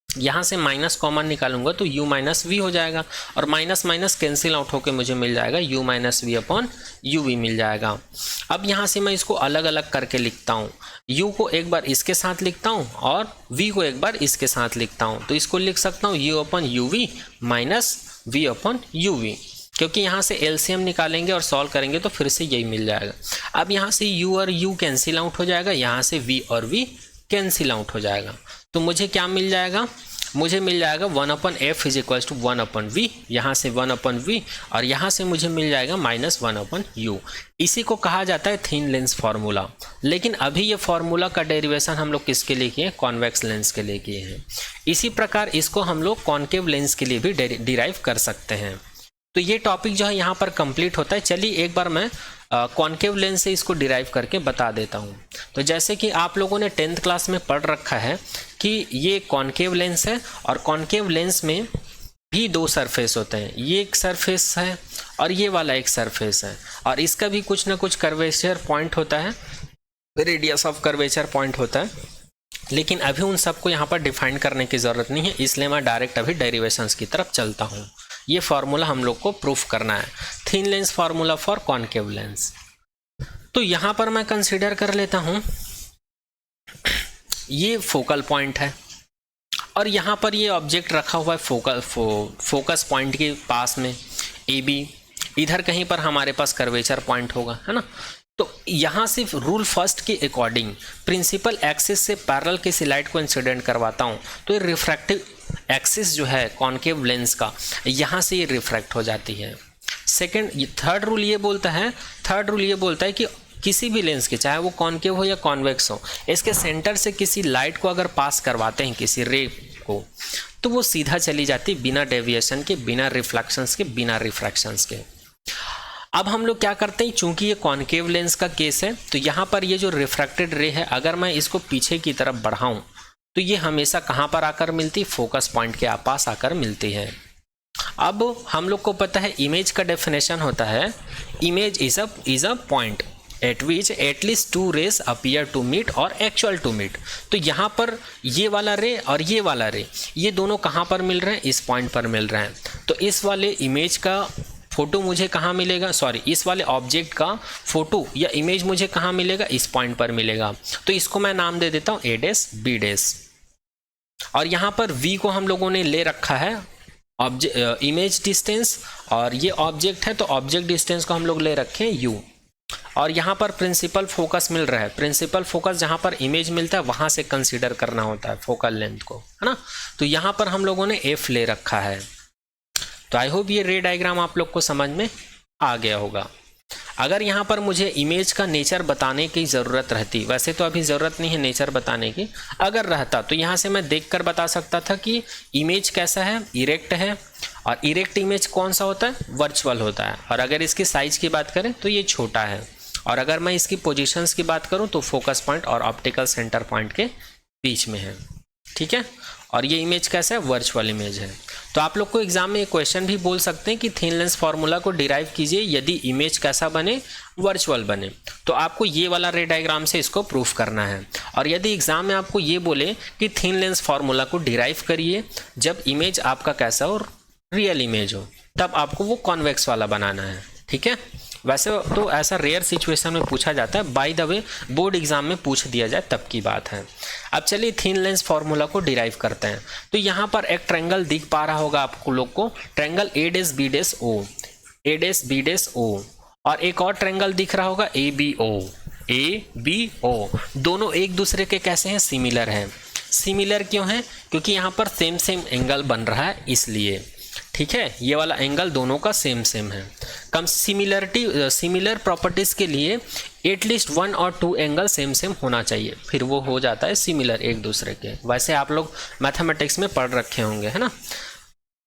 S1: यहाँ से माइनस कॉमन निकालूंगा तो u माइनस वी हो जाएगा और माइनस माइनस कैंसिल आउट होकर मुझे मिल जाएगा u minus V upon U V मिल जाएगा। अब यहाँ से मैं इसको अलग अलग करके लिखता हूँ, u को एक बार इसके साथ लिखता हूँ और v को एक बार इसके साथ लिखता हूँ तो इसको लिख सकता हूँ u upon U V minus V upon U V, क्योंकि यहाँ से एलसीएम निकालेंगे और सॉल्व करेंगे तो फिर से यही मिल जाएगा। अब यहाँ से u और u कैंसिल आउट हो जाएगा, यहाँ से v और v कैंसिल आउट हो जाएगा तो मुझे क्या मिल जाएगा, मुझे मिल जाएगा 1/f is equals to 1/v, यहाँ से 1/v और यहाँ से मुझे मिल जाएगा माइनस 1/u। इसी को कहा जाता है थिन लेंस फार्मूला। लेकिन अभी ये फार्मूला का डेरिवेशन हम लोग किसके लिए किए हैं, कॉन्वेक्स लेंस के लिए किए हैं। इसी प्रकार इसको हम लोग कॉन्केव लेंस के लिए भी डिराइव कर सकते हैं। तो ये टॉपिक जो है यहाँ पर कंप्लीट होता है। चलिए एक बार मैं कॉन्केव लेंस से इसको डिराइव करके बता देता हूँ। तो जैसे कि आप लोगों ने 10th क्लास में पढ़ रखा है कि ये कॉन्केव लेंस है और कॉन्केव लेंस में भी दो सरफेस होते हैं, ये एक सरफेस है और ये वाला एक सरफेस है और इसका भी कुछ ना कुछ कर्वेचर पॉइंट होता है, रेडियस ऑफ कर्वेचर पॉइंट होता है। लेकिन अभी उन सबको यहाँ पर डिफाइन करने की ज़रूरत नहीं है, इसलिए मैं डायरेक्ट अभी डेरिवेशंस की तरफ चलता हूँ। ये फार्मूला हम लोग को प्रूफ करना है, thin lens formula for concave lens. तो यहाँ पर मैं कंसीडर कर लेता हूँ ये फोकल पॉइंट है और यहाँ पर ये ऑब्जेक्ट रखा हुआ है फोकस पॉइंट के पास में AB, इधर कहीं पर हमारे पास कर्वेचर पॉइंट होगा, है ना। तो यहाँ से रूल फर्स्ट के अकॉर्डिंग प्रिंसिपल एक्सिस से पैरेलल किसी लाइट को इंसिडेंट करवाता हूँ तो ये रिफ्रैक्टिव एक्सिस जो है कॉन्केव लेंस का, यहाँ से ये रिफ्रैक्ट हो जाती है। थर्ड रूल ये बोलता है कि किसी भी लेंस के, चाहे वो कॉन्केव हो या कॉन्वेक्स हो, इसके सेंटर से किसी लाइट को अगर पास करवाते हैं, किसी रे को, तो वो सीधा चली जाती बिना डेविएशन के, बिना रिफ्लेक्शंस के, बिना रिफ्रैक्शंस के। अब हम लोग क्या करते हैं, चूंकि ये कॉन्केव लेंस का केस है तो यहाँ पर ये जो रिफ्रैक्टेड रे है, अगर मैं इसको पीछे की तरफ बढ़ाऊँ तो ये हमेशा कहाँ पर आकर मिलती, फोकस पॉइंट के पास आकर मिलती है। अब हम लोग को पता है इमेज का डेफिनेशन होता है, image is a point at which at least two rays appear to meet और एक्चुअल टू मीट। तो यहाँ पर ये वाला रे और ये वाला रे, ये दोनों कहाँ पर मिल रहे हैं, इस पॉइंट पर मिल रहे हैं। तो इस वाले इमेज का फोटो मुझे कहाँ मिलेगा, इस वाले ऑब्जेक्ट का फोटो या इमेज मुझे कहाँ मिलेगा, इस पॉइंट पर मिलेगा। तो इसको मैं नाम दे देता हूँ A डैश B डैश। और यहाँ पर V को हम लोगों ने ले रखा है इमेज डिस्टेंस, और ये ऑब्जेक्ट है तो ऑब्जेक्ट डिस्टेंस को हम लोग ले रखे हैं U। और यहाँ पर प्रिंसिपल फोकस मिल रहा है, प्रिंसिपल फोकस जहाँ पर इमेज मिलता है वहाँ से कंसीडर करना होता है फोकल लेंथ को, है ना। तो यहाँ पर हम लोगों ने F ले रखा है। तो आई होप ये रे डायग्राम आप लोग को समझ में आ गया होगा। अगर यहाँ पर मुझे इमेज का नेचर बताने की ज़रूरत रहती, वैसे तो अभी ज़रूरत नहीं है नेचर बताने की, अगर रहता तो यहाँ से मैं देखकर बता सकता था कि इमेज कैसा है, इरेक्ट है, और इरेक्ट इमेज कौन सा होता है, वर्चुअल होता है। और अगर इसकी साइज़ की बात करें तो ये छोटा है, और अगर मैं इसकी पोजीशंस की बात करूँ तो फोकस पॉइंट और ऑप्टिकल सेंटर पॉइंट के बीच में है, ठीक है। और ये इमेज कैसा है, वर्चुअल इमेज है। तो आप लोग को एग्जाम में एक क्वेश्चन भी बोल सकते हैं कि थिन लेंस फार्मूला को डिराइव कीजिए यदि इमेज कैसा बने, वर्चुअल बने। तो आपको ये वाला रे डायग्राम से इसको प्रूफ करना है। और यदि एग्जाम में आपको ये बोले कि थिन लेंस फार्मूला को डिराइव करिए जब इमेज आपका कैसा हो, रियल इमेज हो, तब आपको वो कॉन्वेक्स वाला बनाना है, ठीक है। वैसे तो ऐसा रेयर सिचुएशन में पूछा जाता है, by the way board exam में पूछ दिया जाए तब की बात है। अब चलिए थिन लेंस फार्मूला को डिराइव करते हैं। तो यहाँ पर एक ट्रायंगल दिख पा रहा होगा आपको लोग को, triangle A dash B dash O, A dash B dash O, और एक और ट्रायंगल दिख रहा होगा ABO। दोनों एक दूसरे के कैसे हैं, सिमिलर हैं। सिमिलर क्यों है, क्योंकि यहाँ पर सेम एंगल बन रहा है इसलिए। ठीक है, ये वाला एंगल दोनों का सेम है। कम सिमिलर प्रॉपर्टीज़ के लिए एटलीस्ट 1 और 2 एंगल सेम होना चाहिए, फिर वो हो जाता है सिमिलर एक दूसरे के। वैसे आप लोग मैथमेटिक्स में पढ़ रखे होंगे, है ना।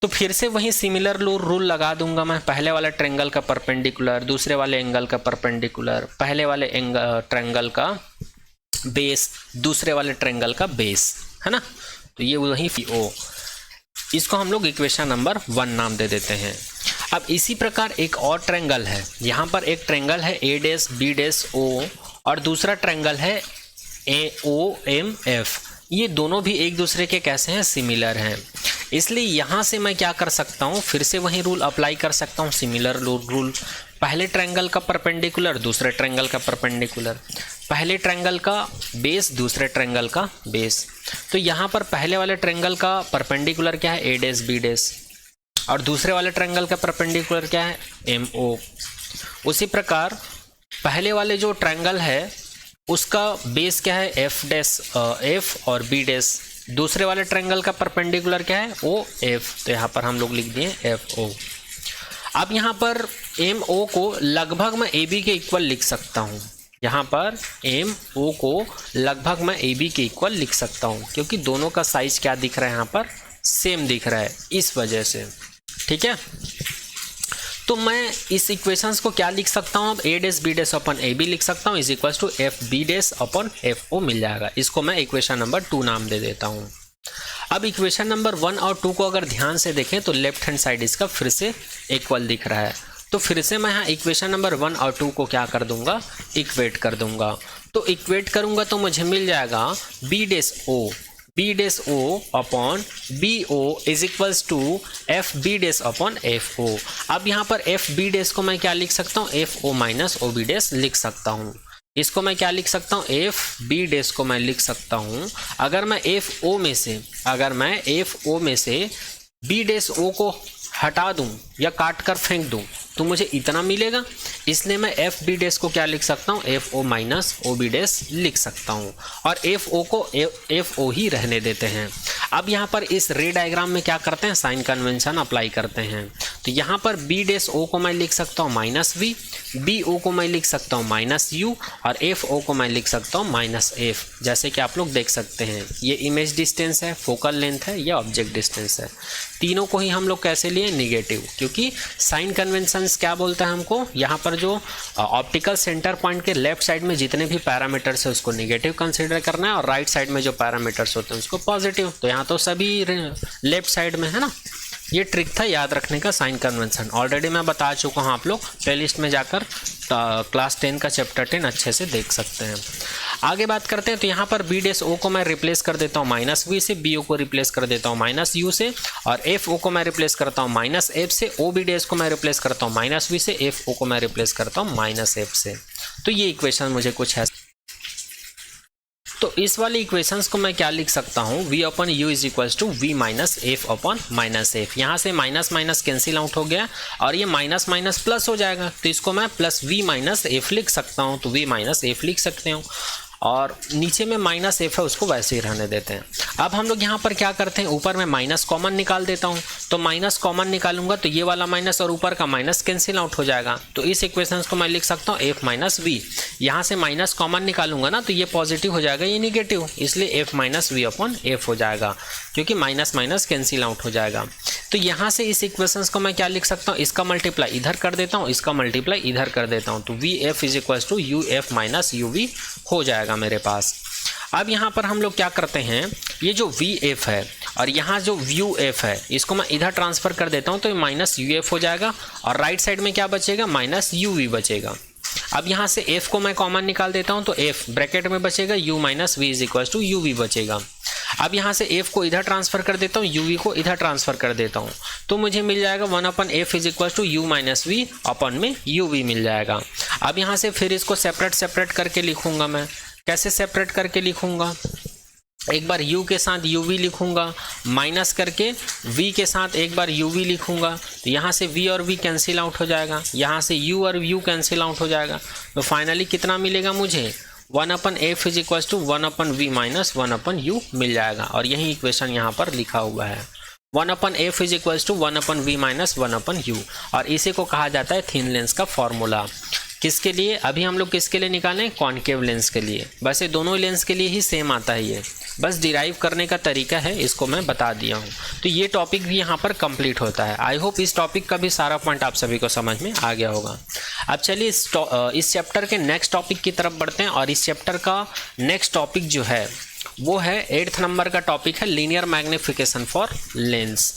S1: तो फिर से वही सिमिलर रूल लगा दूंगा मैं। पहले वाले ट्रायंगल का परपेंडिकुलर, दूसरे वाले एंगल का परपेंडिकुलर, पहले वाले ट्रायंगल का बेस, दूसरे वाले ट्रायंगल का बेस, है ना। तो ये वही ओ, इसको हम लोग इक्वेशन नंबर 1 नाम दे देते हैं। अब इसी प्रकार एक और ट्रायंगल है, यहाँ पर एक ट्रायंगल है ए डैश बी डैश ओ और दूसरा ट्रायंगल है ए ओ एम एफ। ये दोनों भी एक दूसरे के कैसे हैं, सिमिलर हैं। इसलिए यहाँ से मैं क्या कर सकता हूँ, फिर से वही रूल अप्लाई कर सकता हूँ, सिमिलर रूल। पहले ट्रायंगल का परपेंडिकुलर, दूसरे ट्रायंगल का परपेंडिकुलर, पहले ट्रायंगल का बेस, दूसरे ट्रायंगल का बेस। तो यहाँ पर पहले वाले ट्रायंगल का परपेंडिकुलर क्या है, ए डैश बी डैश, और दूसरे वाले ट्रायंगल का परपेंडिकुलर क्या है, एम ओ। उसी प्रकार पहले वाले जो ट्रायंगल है उसका बेस क्या है, एफ डैश एफ और बी डैश, दूसरे वाले ट्रायंगल का परपेंडिकुलर क्या है, ओ एफ। तो यहाँ पर हम लोग लिख दिए एफ ओ। अब यहाँ पर एम ओ को लगभग मैं ए बी के इक्वल लिख सकता हूँ। यहाँ पर एम ओ को लगभग मैं ए बी के इक्वल लिख सकता हूँ, क्योंकि दोनों का साइज क्या दिख रहा है, यहाँ पर सेम दिख रहा है, इस वजह से। ठीक है, तो मैं इस इक्वेशंस को क्या लिख सकता हूँ, अब A dash B dash upon A B लिख सकता हूँ, is equals to F B dash upon F O मिल जाएगा। इसको मैं इक्वेशन नंबर 2 नाम दे देता हूँ। अब इक्वेशन नंबर 1 और 2 को अगर ध्यान से देखें तो लेफ्ट हैंड साइड इसका फिर से इक्वल दिख रहा है। तो फिर से मैं यहाँ इक्वेशन नंबर 1 और 2 को क्या कर दूंगा, इक्वेट कर दूंगा। तो इक्वेट करूंगा तो मुझे मिल जाएगा B dash O upon B O is equals to F B dash upon F O. अब यहाँ पर एफ बी डैश को मैं क्या लिख सकता हूँ, F O minus O B dash लिख सकता हूँ। इसको मैं क्या लिख सकता हूँ, एफ बी डैश को मैं लिख सकता हूँ, अगर मैं एफ ओ में से बी डैश ओ को हटा दूं या काट कर फेंक दूं तो मुझे इतना मिलेगा। इसलिए मैं एफ बी डैश को क्या लिख सकता हूँ, F O minus O B dash लिख सकता हूँ, और एफ ओ को एफ ओ ही रहने देते हैं। अब यहाँ पर इस रे डायग्राम में क्या करते हैं, साइन कन्वेंशन अप्लाई करते हैं। तो यहाँ पर बी डैश ओ को मैं लिख सकता हूँ माइनस वी, बी ओ को मैं लिख सकता हूँ माइनस यू, और एफ ओ को मैं लिख सकता हूँ माइनस एफ। जैसे कि आप लोग देख सकते हैं, ये इमेज डिस्टेंस है, फोकल लेंथ है, या ऑब्जेक्ट डिस्टेंस है। तीनों को ही हम लोग कैसे लिए, निगेटिव, क्योंकि साइन कन्वेंशंस क्या बोलता है हमको, यहाँ पर जो ऑप्टिकल सेंटर पॉइंट के लेफ्ट साइड में जितने भी पैरामीटर्स है उसको निगेटिव कंसीडर करना है, और राइट साइड में जो पैरामीटर्स होते हैं उसको पॉजिटिव। तो यहाँ तो सभी लेफ्ट साइड में है ना। ये ट्रिक था याद रखने का, साइन कन्वेंशन ऑलरेडी मैं बता चुका हूँ, आप लोग प्लेलिस्ट में जाकर क्लास 10 का चैप्टर 10 अच्छे से देख सकते हैं। आगे बात करते हैं। तो यहाँ पर बी डैश ओ को मैं रिप्लेस कर देता हूँ माइनस वी से, बी ओ को रिप्लेस कर देता हूँ माइनस यू से, और एफ ओ को मैं रिप्लेस करता हूँ माइनस एफ से, ओ बी डैश को मैं रिप्लेस करता हूँ माइनस वी से, एफ ओ को मैं रिप्लेस करता हूँ माइनस एफ से। तो ये इक्वेशन मुझे कुछ है। तो इस वाली इक्वेशंस को मैं क्या लिख सकता हूँ, v upon U is equals to V minus F upon minus F. यहाँ से माइनस माइनस कैंसिल आउट हो गया और ये माइनस माइनस प्लस हो जाएगा, तो इसको मैं प्लस वी माइनस एफ लिख सकता हूँ। तो वी माइनस एफ लिख सकते हो, और नीचे में माइनस एफ है उसको वैसे ही रहने देते हैं। अब हम लोग यहाँ पर क्या करते हैं, ऊपर में माइनस कॉमन निकाल देता हूँ। तो माइनस कॉमन निकालूंगा तो ये वाला माइनस और ऊपर का माइनस कैंसिल आउट हो जाएगा। तो इस इक्वेशन को मैं लिख सकता हूँ एफ माइनस वी। यहाँ से माइनस कॉमन निकालूंगा ना तो ये पॉजिटिव हो जाएगा, ये निगेटिव, इसलिए F minus V upon F हो जाएगा, क्योंकि माइनस माइनस कैंसिल आउट हो जाएगा। तो यहाँ से इस इक्वेशंस को मैं क्या लिख सकता हूँ, इसका मल्टीप्लाई इधर कर देता हूँ, इसका मल्टीप्लाई इधर कर देता हूँ। तो V F is equals to U F minus U V हो जाएगा मेरे पास। अब यहाँ पर हम लोग क्या करते हैं, ये जो वी एफ है और यहाँ जो यू एफ है इसको मैं इधर ट्रांसफर कर देता हूँ, तो ये माइनस यू एफ हो जाएगा, और राइट साइड में क्या बचेगा, माइनस यू वी बचेगा। अब यहाँ से f को मैं कॉमन निकाल देता हूँ, तो f ब्रैकेट में बचेगा, u minus V is equals to U V बचेगा। अब यहाँ से f को इधर ट्रांसफर कर देता हूँ, uv को इधर ट्रांसफर कर देता हूँ, तो मुझे मिल जाएगा 1 upon f is equals to U minus V upon में uv मिल जाएगा। अब यहाँ से फिर इसको सेपरेट करके लिखूंगा मैं। कैसे सेपरेट करके लिखूंगा, एक बार u के साथ uv लिखूंगा, माइनस करके v के साथ एक बार uv लिखूंगा, तो यहाँ से v और v कैंसिल आउट हो जाएगा, यहाँ से u और u कैंसिल आउट हो जाएगा। तो फाइनली कितना मिलेगा मुझे, 1 upon F is equals to 1 upon V minus 1 upon U मिल जाएगा। और यही इक्वेशन यहाँ पर लिखा हुआ है, 1/f is equals to 1/v minus 1/u, और इसी को कहा जाता है थिन लेंस का फॉर्मूला। किसके लिए? अभी हम लोग किसके लिए निकालें? कॉनकेव लेंस के लिए। वैसे दोनों लेंस के लिए ही सेम आता है ये, बस डिराइव करने का तरीका है, इसको मैं बता दिया हूँ। तो ये टॉपिक भी यहाँ पर कंप्लीट होता है। आई होप इस टॉपिक का भी सारा पॉइंट आप सभी को समझ में आ गया होगा। अब चलिए इस चैप्टर के नेक्स्ट टॉपिक की तरफ बढ़ते हैं, और इस चैप्टर का नेक्स्ट टॉपिक जो है वो है 8th नंबर का टॉपिक है लीनियर मैग्निफिकेशन फॉर लेंस।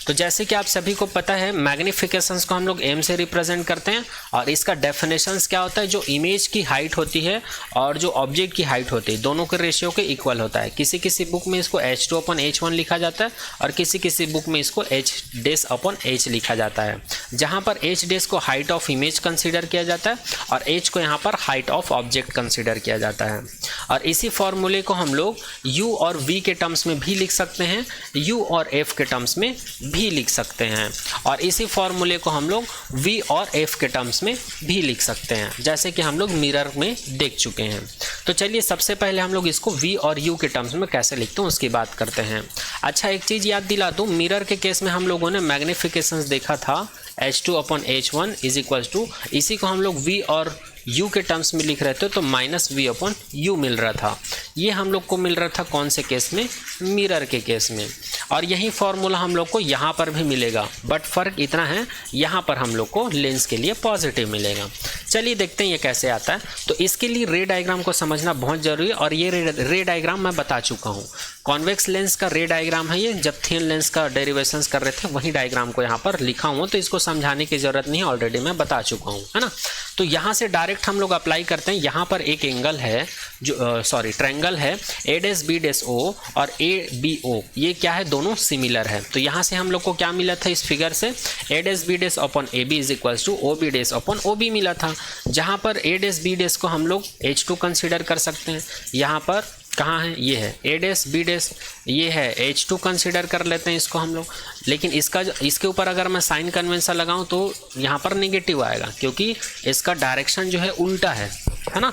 S1: तो जैसे कि आप सभी को पता है, मैग्निफिकेशंस को हम लोग एम से रिप्रेजेंट करते हैं, और इसका डेफिनेशंस क्या होता है? जो इमेज की हाइट होती है और जो ऑब्जेक्ट की हाइट होती है, दोनों के रेशियो के इक्वल होता है। किसी किसी बुक में इसको h2/h1 लिखा जाता है, और किसी किसी बुक में इसको h'/h लिखा जाता है, जहाँ पर h' को हाइट ऑफ इमेज कंसिडर किया जाता है और h को यहाँ पर हाइट ऑफ ऑब्जेक्ट कंसिडर किया जाता है। और इसी फॉर्मूले को हम लोग u और v के टर्म्स में भी लिख सकते हैं, u और f के टर्म्स में भी लिख सकते हैं, और इसी फॉर्मूले को हम लोग v और f के टर्म्स में भी लिख सकते हैं, जैसे कि हम लोग मिरर में देख चुके हैं। तो चलिए सबसे पहले हम लोग इसको v और u के टर्म्स में कैसे लिखते हैं उसकी बात करते हैं। अच्छा, एक चीज़ याद दिला दूँ, मिरर के केस में हम लोगों ने मैग्निफिकेशंस देखा था h2/h1 इज इक्वल्स टू, इसी को हम लोग v और u के टर्म्स में लिख रहे थे, तो -v/u मिल रहा था। ये हम लोग को मिल रहा था कौन से केस में? मिरर के केस में। और यही फॉर्मूला हम लोग को यहाँ पर भी मिलेगा, बट फ़र्क इतना है, यहाँ पर हम लोग को लेंस के लिए पॉजिटिव मिलेगा। चलिए देखते हैं ये कैसे आता है। तो इसके लिए रे डायग्राम को समझना बहुत ज़रूरी है, और ये रे डायग्राम मैं बता चुका हूँ। कॉन्वेक्स लेंस का रे डायग्राम है ये, जब थिन लेंस का डेरिवेशंस कर रहे थे वही डायग्राम को यहाँ पर लिखा हूँ, तो इसको समझाने की ज़रूरत नहीं है, ऑलरेडी मैं बता चुका हूँ, है ना। तो यहाँ से डायरेक्ट हम लोग अप्लाई करते हैं। यहाँ पर एक एंगल है जो ट्रायंगल है A'B'O और ABO, ये क्या है? दोनों सिमिलर है। तो यहाँ से हम लोग को क्या मिला था इस फिगर से? A'(B'/AB is equals to OB'/OB मिला था, जहाँ पर A'(B' को हम लोग H2 कंसिडर कर सकते हैं। यहाँ पर कहाँ है? ये है A'(B', ये है H2 कंसिडर कर लेते हैं इसको हम लोग। लेकिन इसके ऊपर अगर मैं साइन कन्वेंशन लगाऊं तो यहाँ पर नेगेटिव आएगा, क्योंकि इसका डायरेक्शन जो है उल्टा है ना,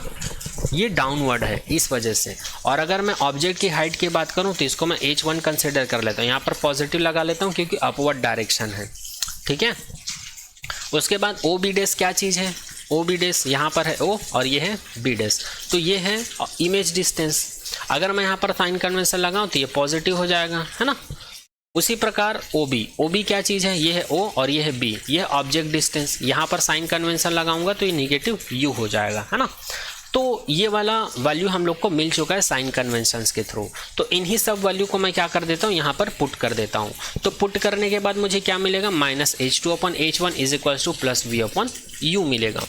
S1: ये डाउनवर्ड है इस वजह से। और अगर मैं ऑब्जेक्ट की हाइट की बात करूं तो इसको मैं h1 कंसिडर कर लेता हूं, यहाँ पर पॉजिटिव लगा लेता हूं क्योंकि अपवर्ड डायरेक्शन है, ठीक है। उसके बाद OB' क्या चीज़ है? OB' यहाँ पर है O और ये है B', तो ये है इमेज डिस्टेंस। अगर मैं यहाँ पर साइन कन्वेंशन लगाऊं तो ये पॉजिटिव हो जाएगा, है ना। उसी प्रकार OB क्या चीज़ है? ये है O और ये है B, ये है ऑब्जेक्ट डिस्टेंस। यहाँ पर साइन कन्वेंशन लगाऊंगा तो ये नेगेटिव U हो जाएगा, है ना। तो ये वाला वैल्यू हम लोग को मिल चुका है साइन कन्वेंशंस के थ्रू। तो इन्हीं सब वैल्यू को मैं क्या कर देता हूँ? यहाँ पर पुट कर देता हूँ। तो पुट करने के बाद मुझे क्या मिलेगा? -h2/h1 is equals to +v/u मिलेगा,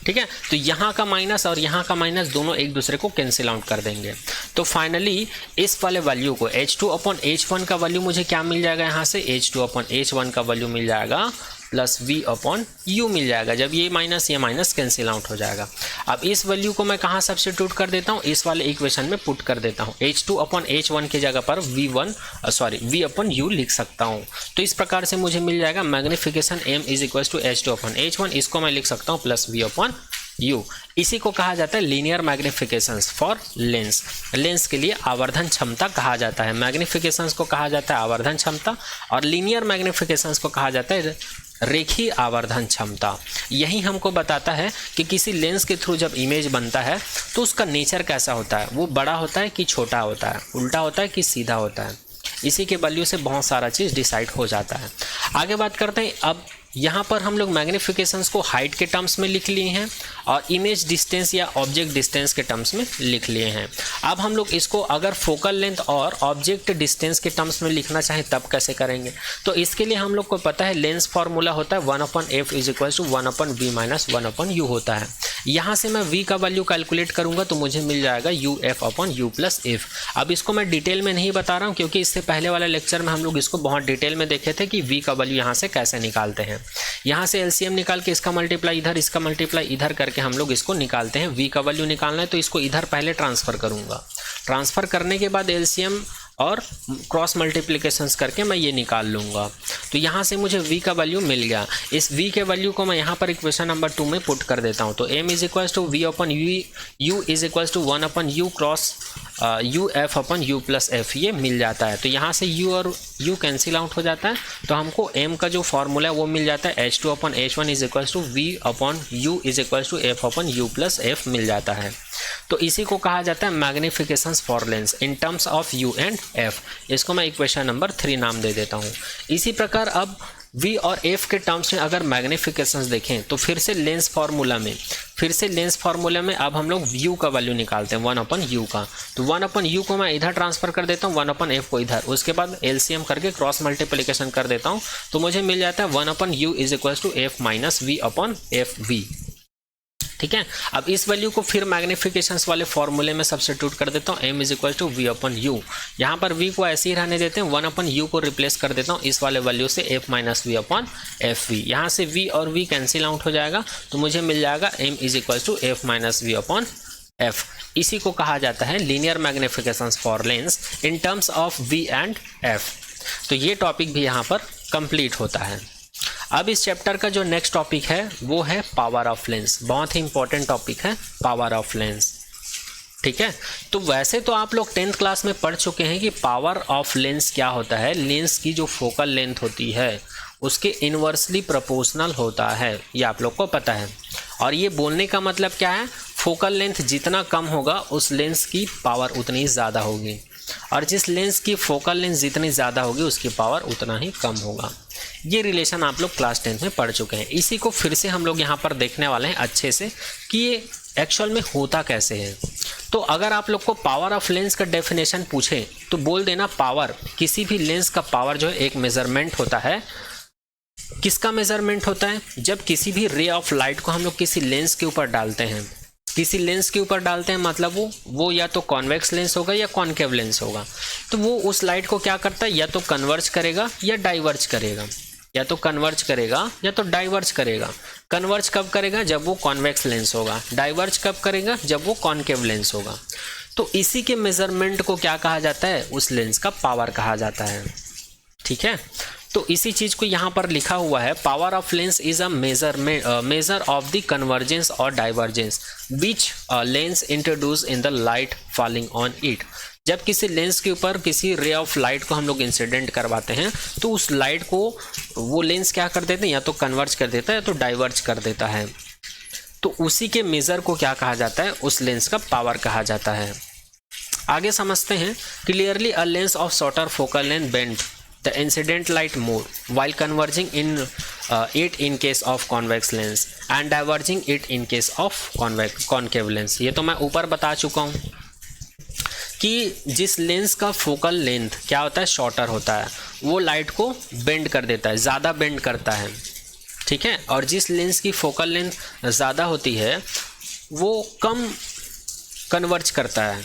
S1: ठीक है। तो यहाँ का माइनस और यहाँ का माइनस दोनों एक दूसरे को कैंसिल आउट कर देंगे। तो फाइनली इस वाले वैल्यू को h2/h1 का वैल्यू मुझे क्या मिल जाएगा? यहाँ से h2/h1 का वैल्यू मिल जाएगा +v/u मिल जाएगा। जब ये माइनस कैंसिल आउट हो जाएगा। अब इस वैल्यू को मैं कहाँ सब्स्टिट्यूट कर देता हूँ? इस वाले इक्वेशन में पुट कर देता हूँ। h2/h1 की जगह पर v/u लिख सकता हूँ। तो इस प्रकार से मुझे मिल जाएगा magnification m is equals to h2/h1, इसको मैं लिख सकता हूँ +v/u। इसी को कहा जाता है linear magnifications for lens. Lens के लिए आवर्धन क्षमता कहा जाता है। मैग्निफिकेशंस को कहा जाता है आवर्धन क्षमता, और लीनियर मैग्निफिकेशंस को कहा जाता है रेखीय आवर्धन क्षमता। यही हमको बताता है कि किसी लेंस के थ्रू जब इमेज बनता है तो उसका नेचर कैसा होता है, वो बड़ा होता है कि छोटा होता है, उल्टा होता है कि सीधा होता है। इसी के वैल्यू से बहुत सारा चीज़ डिसाइड हो जाता है। आगे बात करते हैं। अब यहाँ पर हम लोग मैग्निफिकेशंस को हाइट के टर्म्स में लिख लिए हैं और इमेज डिस्टेंस या ऑब्जेक्ट डिस्टेंस के टर्म्स में लिख लिए हैं। अब हम लोग इसको अगर फोकल लेंथ और ऑब्जेक्ट डिस्टेंस के टर्म्स में लिखना चाहें तब कैसे करेंगे? तो इसके लिए हम लोग को पता है लेंस फार्मूला होता है 1/f is equals to 1/v minus 1/u होता है। यहाँ से मैं v का वैल्यू कैलकुलेट करूँगा तो मुझे मिल जाएगा uf/u + f। अब इसको मैं डिटेल में नहीं बता रहा हूँ क्योंकि इससे पहले वाले लेक्चर में हम लोग इसको बहुत डिटेल में देखे थे कि v का वैल्यू यहाँ से कैसे निकालते हैं। यहाँ से एलसीएम निकाल के इसका मल्टीप्लाई इधर, इसका मल्टीप्लाई इधर करके हम लोग इसको निकालते हैं। v का वैल्यू निकालना है तो इसको इधर पहले ट्रांसफ़र करूँगा। ट्रांसफ़र करने के बाद एलसीएम और क्रॉस मल्टीप्लिकेशंस करके मैं ये निकाल लूँगा। तो यहाँ से मुझे v का वैल्यू मिल गया। इस v के वैल्यू को मैं यहाँ पर इक्वेशन नंबर 2 में पुट कर देता हूँ। तो m is equals to v/u is equals to 1/u cross U F upon U plus F ये मिल जाता है। तो यहाँ से यू और यू कैंसिल आउट हो जाता है, तो हमको एम का जो फॉर्मूला है वो मिल जाता है H2 upon H1 is equals to V upon U is equals to F upon U plus F मिल जाता है। तो इसी को कहा जाता है magnifications for lens in terms of U and F. इसको मैं इक्वेशन नंबर 3 नाम दे देता हूँ। इसी प्रकार अब V और F के टर्म्स में अगर मैग्निफिकेशंस देखें तो फिर से लेंस फार्मूला में अब हम लोग U का वैल्यू निकालते हैं 1 अपन U का। तो 1 अपन U को मैं इधर ट्रांसफर कर देता हूँ, 1 अपन F को इधर, उसके बाद LCM करके क्रॉस मल्टीप्लिकेशन कर देता हूँ, तो मुझे मिल जाता है 1 upon U is equals to F minus V upon FV। ठीक है, अब इस वैल्यू को फिर मैग्निफिकेशंस वाले फॉर्मूले में सब्स्टिट्यूट कर देता हूँ, m is equal to V upon U. यहाँ पर v को ऐसे ही रहने देते हैं, 1 अपन u को रिप्लेस कर देता हूँ इस वाले वैल्यू से f minus V upon F V. यहाँ से v और v कैंसिल आउट हो जाएगा, तो मुझे मिल जाएगा m is equal to F minus V upon F. इसी को कहा जाता है linear magnifications for lens in terms of v and f। तो ये टॉपिक भी यहाँ पर कंप्लीट होता है। अब इस चैप्टर का जो नेक्स्ट टॉपिक है वो है पावर ऑफ लेंस। बहुत ही इंपॉर्टेंट टॉपिक है पावर ऑफ लेंस। ठीक है, तो वैसे तो आप लोग 10th क्लास में पढ़ चुके हैं कि पावर ऑफ लेंस क्या होता है। लेंस की जो फोकल लेंथ होती है उसके इन्वर्सली प्रोपोर्शनल होता है, ये आप लोग को पता है। और ये बोलने का मतलब क्या है, फोकल लेंथ जितना कम होगा उस लेंस की पावर उतनी ज़्यादा होगी, और जिस लेंस की फोकल लेंथ जितनी ज़्यादा होगी उसकी पावर उतना ही कम होगा। ये रिलेशन आप लोग क्लास 10th में पढ़ चुके हैं। इसी को फिर से हम लोग यहाँ पर देखने वाले हैं अच्छे से कि ये एक्चुअल में होता कैसे है। तो अगर आप लोग को पावर ऑफ लेंस का डेफिनेशन पूछे तो बोल देना पावर, किसी भी लेंस का पावर जो है एक मेजरमेंट होता है। किसका मेजरमेंट होता है, जब किसी भी रे ऑफ लाइट को हम लोग किसी लेंस के ऊपर डालते हैं, किसी लेंस के ऊपर डालते हैं मतलब वो या तो कॉन्वेक्स लेंस होगा या कॉनकेव लेंस होगा। तो वो उस लाइट को क्या करता है, या तो कन्वर्ज करेगा या डाइवर्ज करेगा, या तो कन्वर्ज करेगा या तो डाइवर्ज करेगा। कन्वर्ज कब करेगा, जब वो कॉन्वेक्स लेंस होगा। डाइवर्ज कब करेगा, जब वो कॉनकेव लेंस होगा। तो इसी के मेजरमेंट को क्या कहा जाता है, उस लेंस का पावर कहा जाता है। ठीक है, तो इसी चीज को यहाँ पर लिखा हुआ है, power of lens is a measure of the convergence और divergence which lens introduce in the light falling on it. जब किसी लेंस के ऊपर किसी रे ऑफ लाइट को हम लोग इंसिडेंट करवाते हैं तो उस लाइट को वो लेंस क्या कर देते हैं, या तो कन्वर्ज कर देता है या तो डाइवर्ज कर देता है। तो उसी के मेजर को क्या कहा जाता है, उस लेंस का पावर कहा जाता है। आगे समझते हैं, clearly a lens of shorter focal length bend the incident light more while converging it in case of convex lens and diverging it in case of concave lens। ये तो मैं ऊपर बता चुका हूँ कि जिस लेंस का फोकल लेंथ क्या होता है, शॉर्टर होता है, वो लाइट को बेंड कर देता है, ज़्यादा बेंड करता है। ठीक है, और जिस लेंस की फोकल लेंथ ज़्यादा होती है वो कम कन्वर्ज करता है।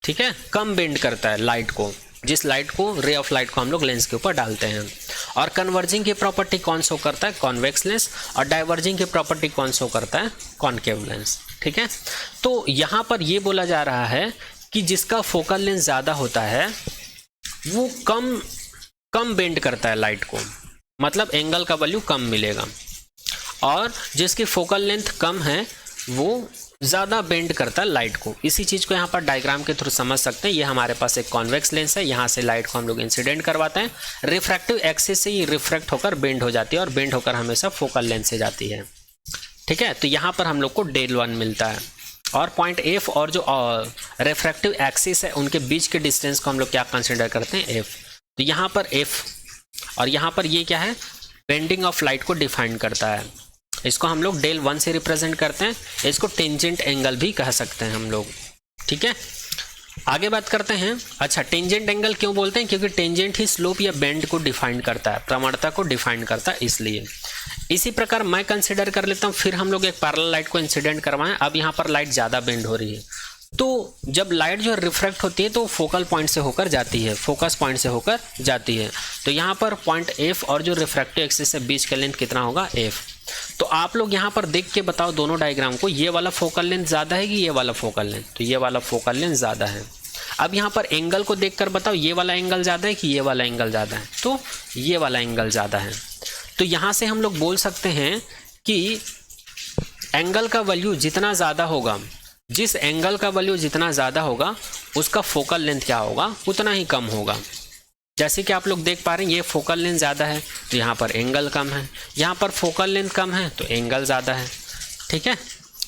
S1: ठीक है, कम बेंड करता है लाइट को, जिस लाइट को रे ऑफ लाइट को हम लोग लेंस के ऊपर डालते हैं। और कन्वर्जिंग की प्रॉपर्टी कौन शो करता है, कॉन्वेक्स लेंस, और डाइवर्जिंग की प्रॉपर्टी कौन शो करता है, कॉनकेव लेंस। ठीक है, तो यहाँ पर ये बोला जा रहा है कि जिसका फोकल लेंथ ज़्यादा होता है वो कम बेंड करता है लाइट को, मतलब एंगल का वैल्यू कम मिलेगा, और जिसकी फोकल लेंथ कम है वो ज़्यादा बेंड करता है लाइट को। इसी चीज़ को यहाँ पर डायग्राम के थ्रू समझ सकते हैं। ये हमारे पास एक कॉन्वेक्स लेंस है, यहाँ से लाइट को हम लोग इंसिडेंट करवाते हैं, रिफ्रैक्टिव एक्सिस से ये रिफ्रैक्ट होकर बेंड हो जाती है, और बेंड होकर हमेशा फोकल लेंथ से जाती है। ठीक है, तो यहाँ पर हम लोग को डेल 1 मिलता है, और पॉइंट एफ और जो रिफ्रैक्टिव एक्सिस है उनके बीच के डिस्टेंस को हम लोग क्या कंसिडर करते हैं, एफ। तो यहाँ पर एफ और यहाँ पर ये क्या है, बेंडिंग ऑफ लाइट को डिफाइन करता है। इसको हम लोग डेल 1 से रिप्रेजेंट करते हैं, इसको टेंजेंट एंगल भी कह सकते हैं हम लोग। ठीक है, आगे बात करते हैं। अच्छा, टेंजेंट एंगल क्यों बोलते हैं, क्योंकि टेंजेंट ही स्लोप या बेंड को डिफाइन करता है, प्रवणता को डिफाइन करता है, इसलिए। इसी प्रकार मैं कंसिडर कर लेता हूँ, फिर हम लोग एक पैरेलल लाइट को इंसिडेंट करवाएं। अब यहाँ पर लाइट ज़्यादा बेंड हो रही है, तो जब लाइट जो रिफ्रैक्ट होती है तो फोकल पॉइंट से होकर जाती है, फोकस पॉइंट से होकर जाती है। तो यहाँ पर पॉइंट एफ और जो रिफ्रैक्टिव एक्सिस से बीच का लेंथ कितना होगा, एफ। तो आप लोग यहाँ पर देख के बताओ दोनों डायग्राम को, ये वाला फोकल लेंथ ज़्यादा है कि ये वाला फोकल लेंथ, तो ये वाला फोकल लेंथ ज़्यादा है। अब यहाँ पर एंगल को देखकर बताओ, ये वाला एंगल ज़्यादा है कि ये वाला एंगल ज़्यादा है, तो ये वाला एंगल ज़्यादा है। तो यहाँ से हम लोग बोल सकते हैं कि एंगल का वैल्यू जितना ज़्यादा होगा, जिस एंगल का वैल्यू जितना ज़्यादा होगा उसका फोकल लेंथ क्या होगा, उतना ही कम होगा। जैसे कि आप लोग देख पा रहे हैं ये फोकल लेंथ ज़्यादा है तो यहाँ पर एंगल कम है, यहाँ पर फोकल लेंथ कम है तो एंगल ज़्यादा है। ठीक है,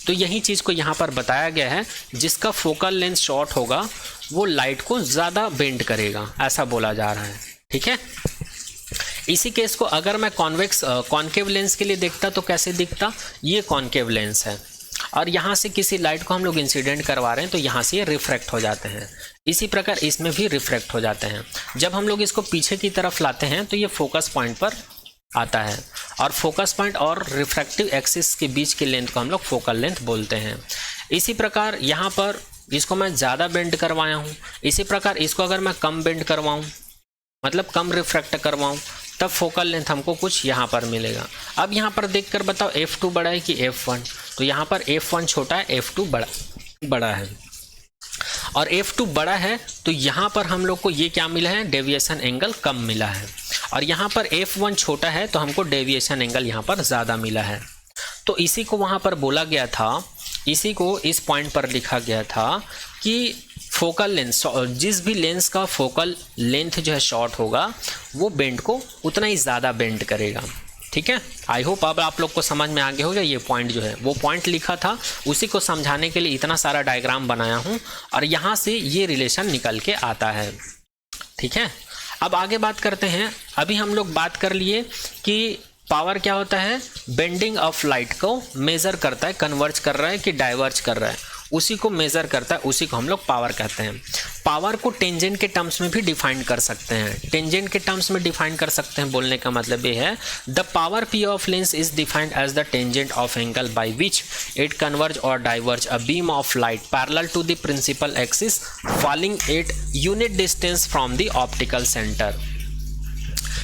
S1: तो यही चीज़ को यहाँ पर बताया गया है, जिसका फोकल लेंथ शॉर्ट होगा वो लाइट को ज़्यादा बेंड करेगा, ऐसा बोला जा रहा है। ठीक है, इसी केस को अगर मैं कॉन्केव लेंस के लिए देखता तो कैसे दिखता, ये कॉन्केव लेंस है और यहाँ से किसी लाइट को हम लोग इंसिडेंट करवा रहे हैं तो यहाँ से ये रिफ्रैक्ट हो जाते हैं। इसी प्रकार इसमें भी रिफ्रैक्ट हो जाते हैं। जब हम लोग इसको पीछे की तरफ लाते हैं तो ये फोकस पॉइंट पर आता है और फोकस पॉइंट और रिफ्रैक्टिव एक्सिस के बीच की लेंथ को हम लोग फोकल लेंथ बोलते हैं। इसी प्रकार यहाँ पर इसको मैं ज़्यादा बेंड करवाया हूँ, इसी प्रकार इसको अगर मैं कम बेंड करवाऊँ, मतलब कम रिफ्रैक्ट करवाऊँ, तब फोकल लेंथ हमको कुछ यहाँ पर मिलेगा। अब यहाँ पर देखकर बताओ F2 बड़ा है कि F1, तो यहाँ पर F1 छोटा है, F2 बड़ा है और F2 बड़ा है तो यहाँ पर हम लोग को ये क्या मिला है, डेविएशन एंगल कम मिला है और यहाँ पर F1 छोटा है तो हमको डेविएशन एंगल यहाँ पर ज़्यादा मिला है। तो इसी को वहाँ पर बोला गया था, इसी को इस पॉइंट पर लिखा गया था कि फोकल लेंथ, जिस भी लेंस का फोकल लेंथ जो है शॉर्ट होगा वो बेंड को उतना ही ज़्यादा बेंड करेगा। ठीक है, आई होप अब आप लोग को समझ में आ गया होगा। ये पॉइंट जो है वो पॉइंट लिखा था, उसी को समझाने के लिए इतना सारा डायग्राम बनाया हूँ और यहाँ से ये रिलेशन निकल के आता है। ठीक है, अब आगे बात करते हैं। अभी हम लोग बात कर लिए कि पावर क्या होता है, बेंडिंग ऑफ लाइट को मेज़र करता है, कन्वर्ज कर रहा है कि डाइवर्ज कर रहा है, उसी को मेज़र करता है, उसी को हम लोग पावर कहते हैं। पावर को टेंजेंट के टर्म्स में भी डिफाइन कर सकते हैं। टेंजेंट के टर्म्स में डिफाइन कर सकते हैं बोलने का मतलब ये है, the power P of lens is defined as the tangent of angle by which it converge और diverge a beam of light parallel to the principal axis falling at unit distance from the optical centre.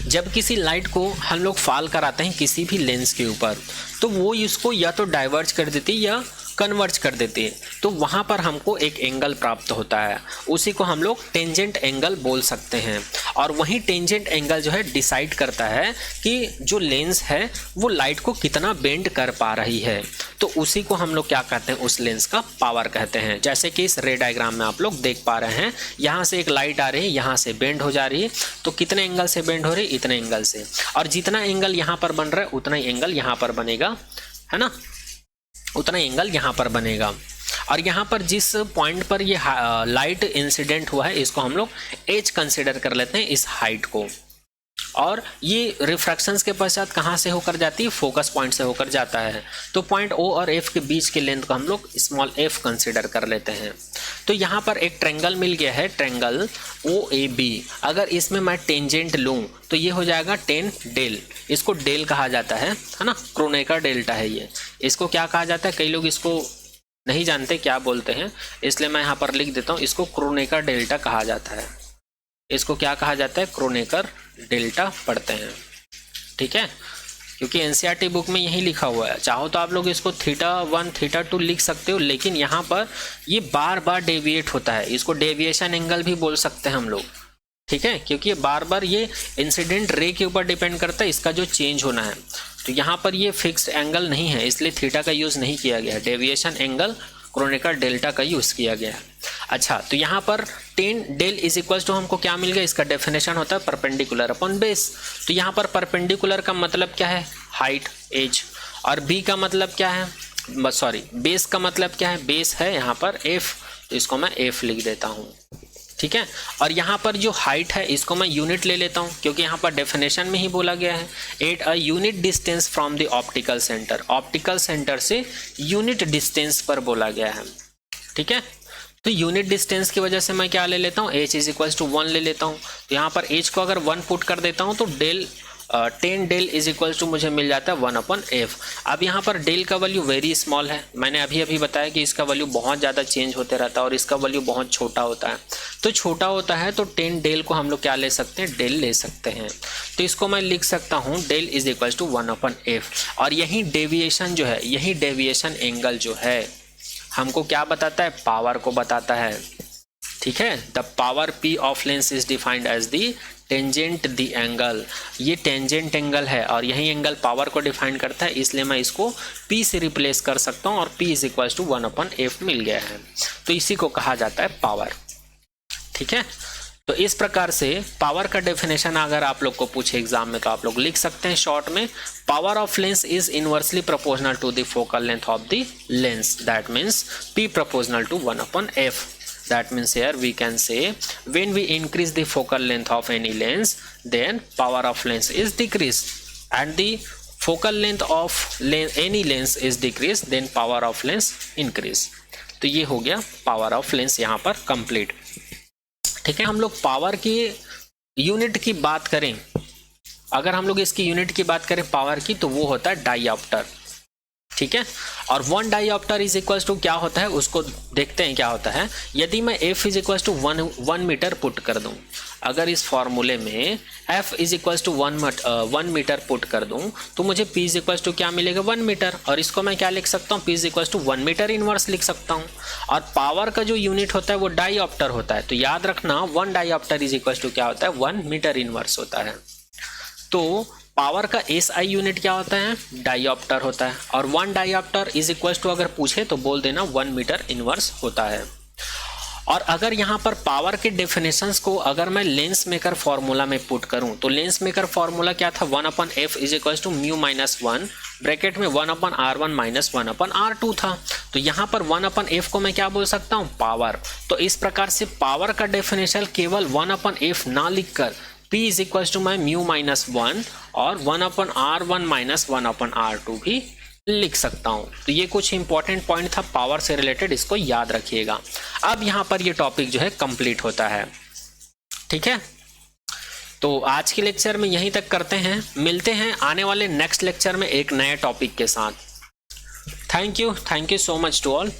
S1: जब किसी light को हम लोग fall कराते हैं किसी भी लेंस के ऊपर तो वो इसको या तो डाइवर्ज कर देती है या कन्वर्ज कर देती है, तो वहाँ पर हमको एक एंगल प्राप्त होता है, उसी को हम लोग टेंजेंट एंगल बोल सकते हैं। और वही टेंजेंट एंगल जो है डिसाइड करता है कि जो लेंस है वो लाइट को कितना बेंड कर पा रही है, तो उसी को हम लोग क्या कहते हैं, उस लेंस का पावर कहते हैं। जैसे कि इस रे डायग्राम में आप लोग देख पा रहे हैं, यहाँ से एक लाइट आ रही है, यहाँ से बेंड हो जा रही है, तो कितने एंगल से बेंड हो रही है, इतने एंगल से, और जितना एंगल यहाँ पर बन रहा है उतना ही एंगल यहाँ पर बनेगा, है ना, उतना एंगल यहाँ पर बनेगा। और यहाँ पर जिस पॉइंट पर ये लाइट इंसिडेंट हुआ है इसको हम लोग एज कंसिडर कर लेते हैं, इस हाइट को। और ये रिफ्रैक्शंस के पश्चात कहाँ से होकर जाती है, फोकस पॉइंट से होकर जाता है। तो पॉइंट O और F के बीच के लेंथ को हम लोग स्मॉल f कंसिडर कर लेते हैं। तो यहाँ पर एक ट्रेंगल मिल गया है, ट्रेंगल OAB। अगर इसमें मैं टेंजेंट लूँ तो ये हो जाएगा टेन डेल, इसको डेल कहा जाता है ना, क्रोनेकर डेल्टा है ये। इसको क्या कहा जाता है, कई लोग इसको नहीं जानते क्या बोलते हैं, इसलिए मैं यहाँ पर लिख देता हूँ, इसको क्रोनेकर डेल्टा कहा जाता है। इसको क्या कहा जाता है, क्रोनेकर डेल्टा पढ़ते हैं। ठीक है, क्योंकि एनसीईआरटी बुक में यही लिखा हुआ है। चाहो तो आप लोग इसको θ1 θ2 लिख सकते हो, लेकिन यहाँ पर ये बार बार डेविएट होता है, इसको डेविएशन एंगल भी बोल सकते हैं हम लोग। ठीक है, क्योंकि ये बार बार ये इंसिडेंट रे के ऊपर डिपेंड करता है इसका जो चेंज होना है। तो यहाँ पर ये फिक्स्ड एंगल नहीं है, इसलिए थीटा का यूज़ नहीं किया गया, डेविएशन एंगल क्रोनेकर डेल्टा का यूज़ किया गया है। अच्छा, तो यहाँ पर ten del is equals to हमको क्या मिल गया, इसका डेफिनेशन होता है परपेंडिकुलर अपॉन बेस। तो यहाँ पर परपेंडिकुलर का मतलब क्या है, हाइट, एज, और बी का मतलब क्या है, बेस का मतलब क्या है, बेस है यहाँ पर एफ, तो इसको मैं एफ लिख देता हूँ। ठीक है, और यहाँ पर जो हाइट है इसको मैं यूनिट ले लेता हूँ, क्योंकि यहाँ पर डेफिनेशन में ही बोला गया है, at a unit distance from the optical centre, optical centre से यूनिट डिस्टेंस पर बोला गया है। ठीक है, तो यूनिट डिस्टेंस की वजह से मैं क्या ले लेता हूँ, h इज इक्वल्स टू 1 ले लेता हूँ। तो यहाँ पर h को अगर 1 पुट कर देता हूँ तो del 10 del is equals to मुझे मिल जाता है 1/f। अब यहाँ पर डेल का वैल्यू वेरी स्मॉल है, मैंने अभी बताया कि इसका वैल्यू बहुत ज़्यादा चेंज होते रहता है और इसका वैल्यू बहुत छोटा होता है। तो छोटा होता है तो 10 डेल को हम लोग क्या ले सकते हैं, डेल ले सकते हैं। तो इसको मैं लिख सकता हूँ del is equals to 1/f। और यही डेविएशन जो है, यही डेविएशन एंगल जो है हमको क्या बताता है, पावर को बताता है। ठीक है, the power P of lens is defined as the tangent the angle, ये टेंजेंट एंगल है और यही एंगल पावर को डिफाइन करता है, इसलिए मैं इसको P से रिप्लेस कर सकता हूँ और P is equals to 1/f मिल गया है। तो इसी को कहा जाता है पावर। ठीक है। तो इस प्रकार से पावर का डेफिनेशन अगर आप लोग को पूछे एग्जाम में तो आप लोग लिख सकते हैं शॉर्ट में, power of lens is inversely proportional to the focal length of the lens, that means P proportional to 1/f. That means here we can say when we increase the focal length of any lens, then power of lens is decreased, and the focal length of any lens is decreased, then power of lens increase. तो ये हो गया power of lens यहाँ पर complete. ठीक है, हम लोग पावर की यूनिट की बात करें, अगर हम लोग इसकी यूनिट की बात करें पावर की, तो वो होता है डाइऑप्टर। ठीक है, और 1 डाइऑप्टर इज इक्वल टू क्या होता है उसको देखते हैं क्या होता है। यदि मैं f is equal to 1 metre put कर दूं, अगर इस फॉर्मूले में f is equal to 1 metre put कर दूं तो मुझे p इज इक्वल टू क्या मिलेगा 1 मीटर, और इसको मैं क्या लिख सकता हूँ p is equal to 1 metre inverse लिख सकता हूँ। और पावर का जो यूनिट होता है वो डाइऑप्टर होता है, तो याद रखना 1 डाइऑप्टर इज इक्वल टू क्या होता है 1 मीटर इनवर्स होता है। तो पावर का SI यूनिट क्या होता है डाइऑप्टर होता है, और 1 डाइऑप्टर इज इक्वल टू अगर पूछे तो बोल देना 1 मीटर इनवर्स होता है। और अगर यहाँ पर पावर के डेफिनेशंस को अगर मैं लेंस मेकर फॉर्मूला में पुट करूँ तो लेंस मेकर फॉर्मूला क्या था 1/f is equal to mu minus 1 bracket में 1/r1 माइनस 1/r2 था। तो यहाँ पर 1/f को मैं क्या बोल सकता हूँ पावर। तो इस प्रकार से पावर का डेफिनेशन केवल 1/f ना लिखकर P इज इक्वल टू मैं म्यू माइनस 1 और 1/r1 माइनस 1/r2 भी लिख सकता हूं। तो ये कुछ इंपॉर्टेंट पॉइंट था पावर से रिलेटेड, इसको याद रखिएगा। अब यहां पर ये टॉपिक जो है कंप्लीट होता है। ठीक है, तो आज के लेक्चर में यहीं तक करते हैं, मिलते हैं आने वाले नेक्स्ट लेक्चर में एक नए टॉपिक के साथ। Thank you so much to all.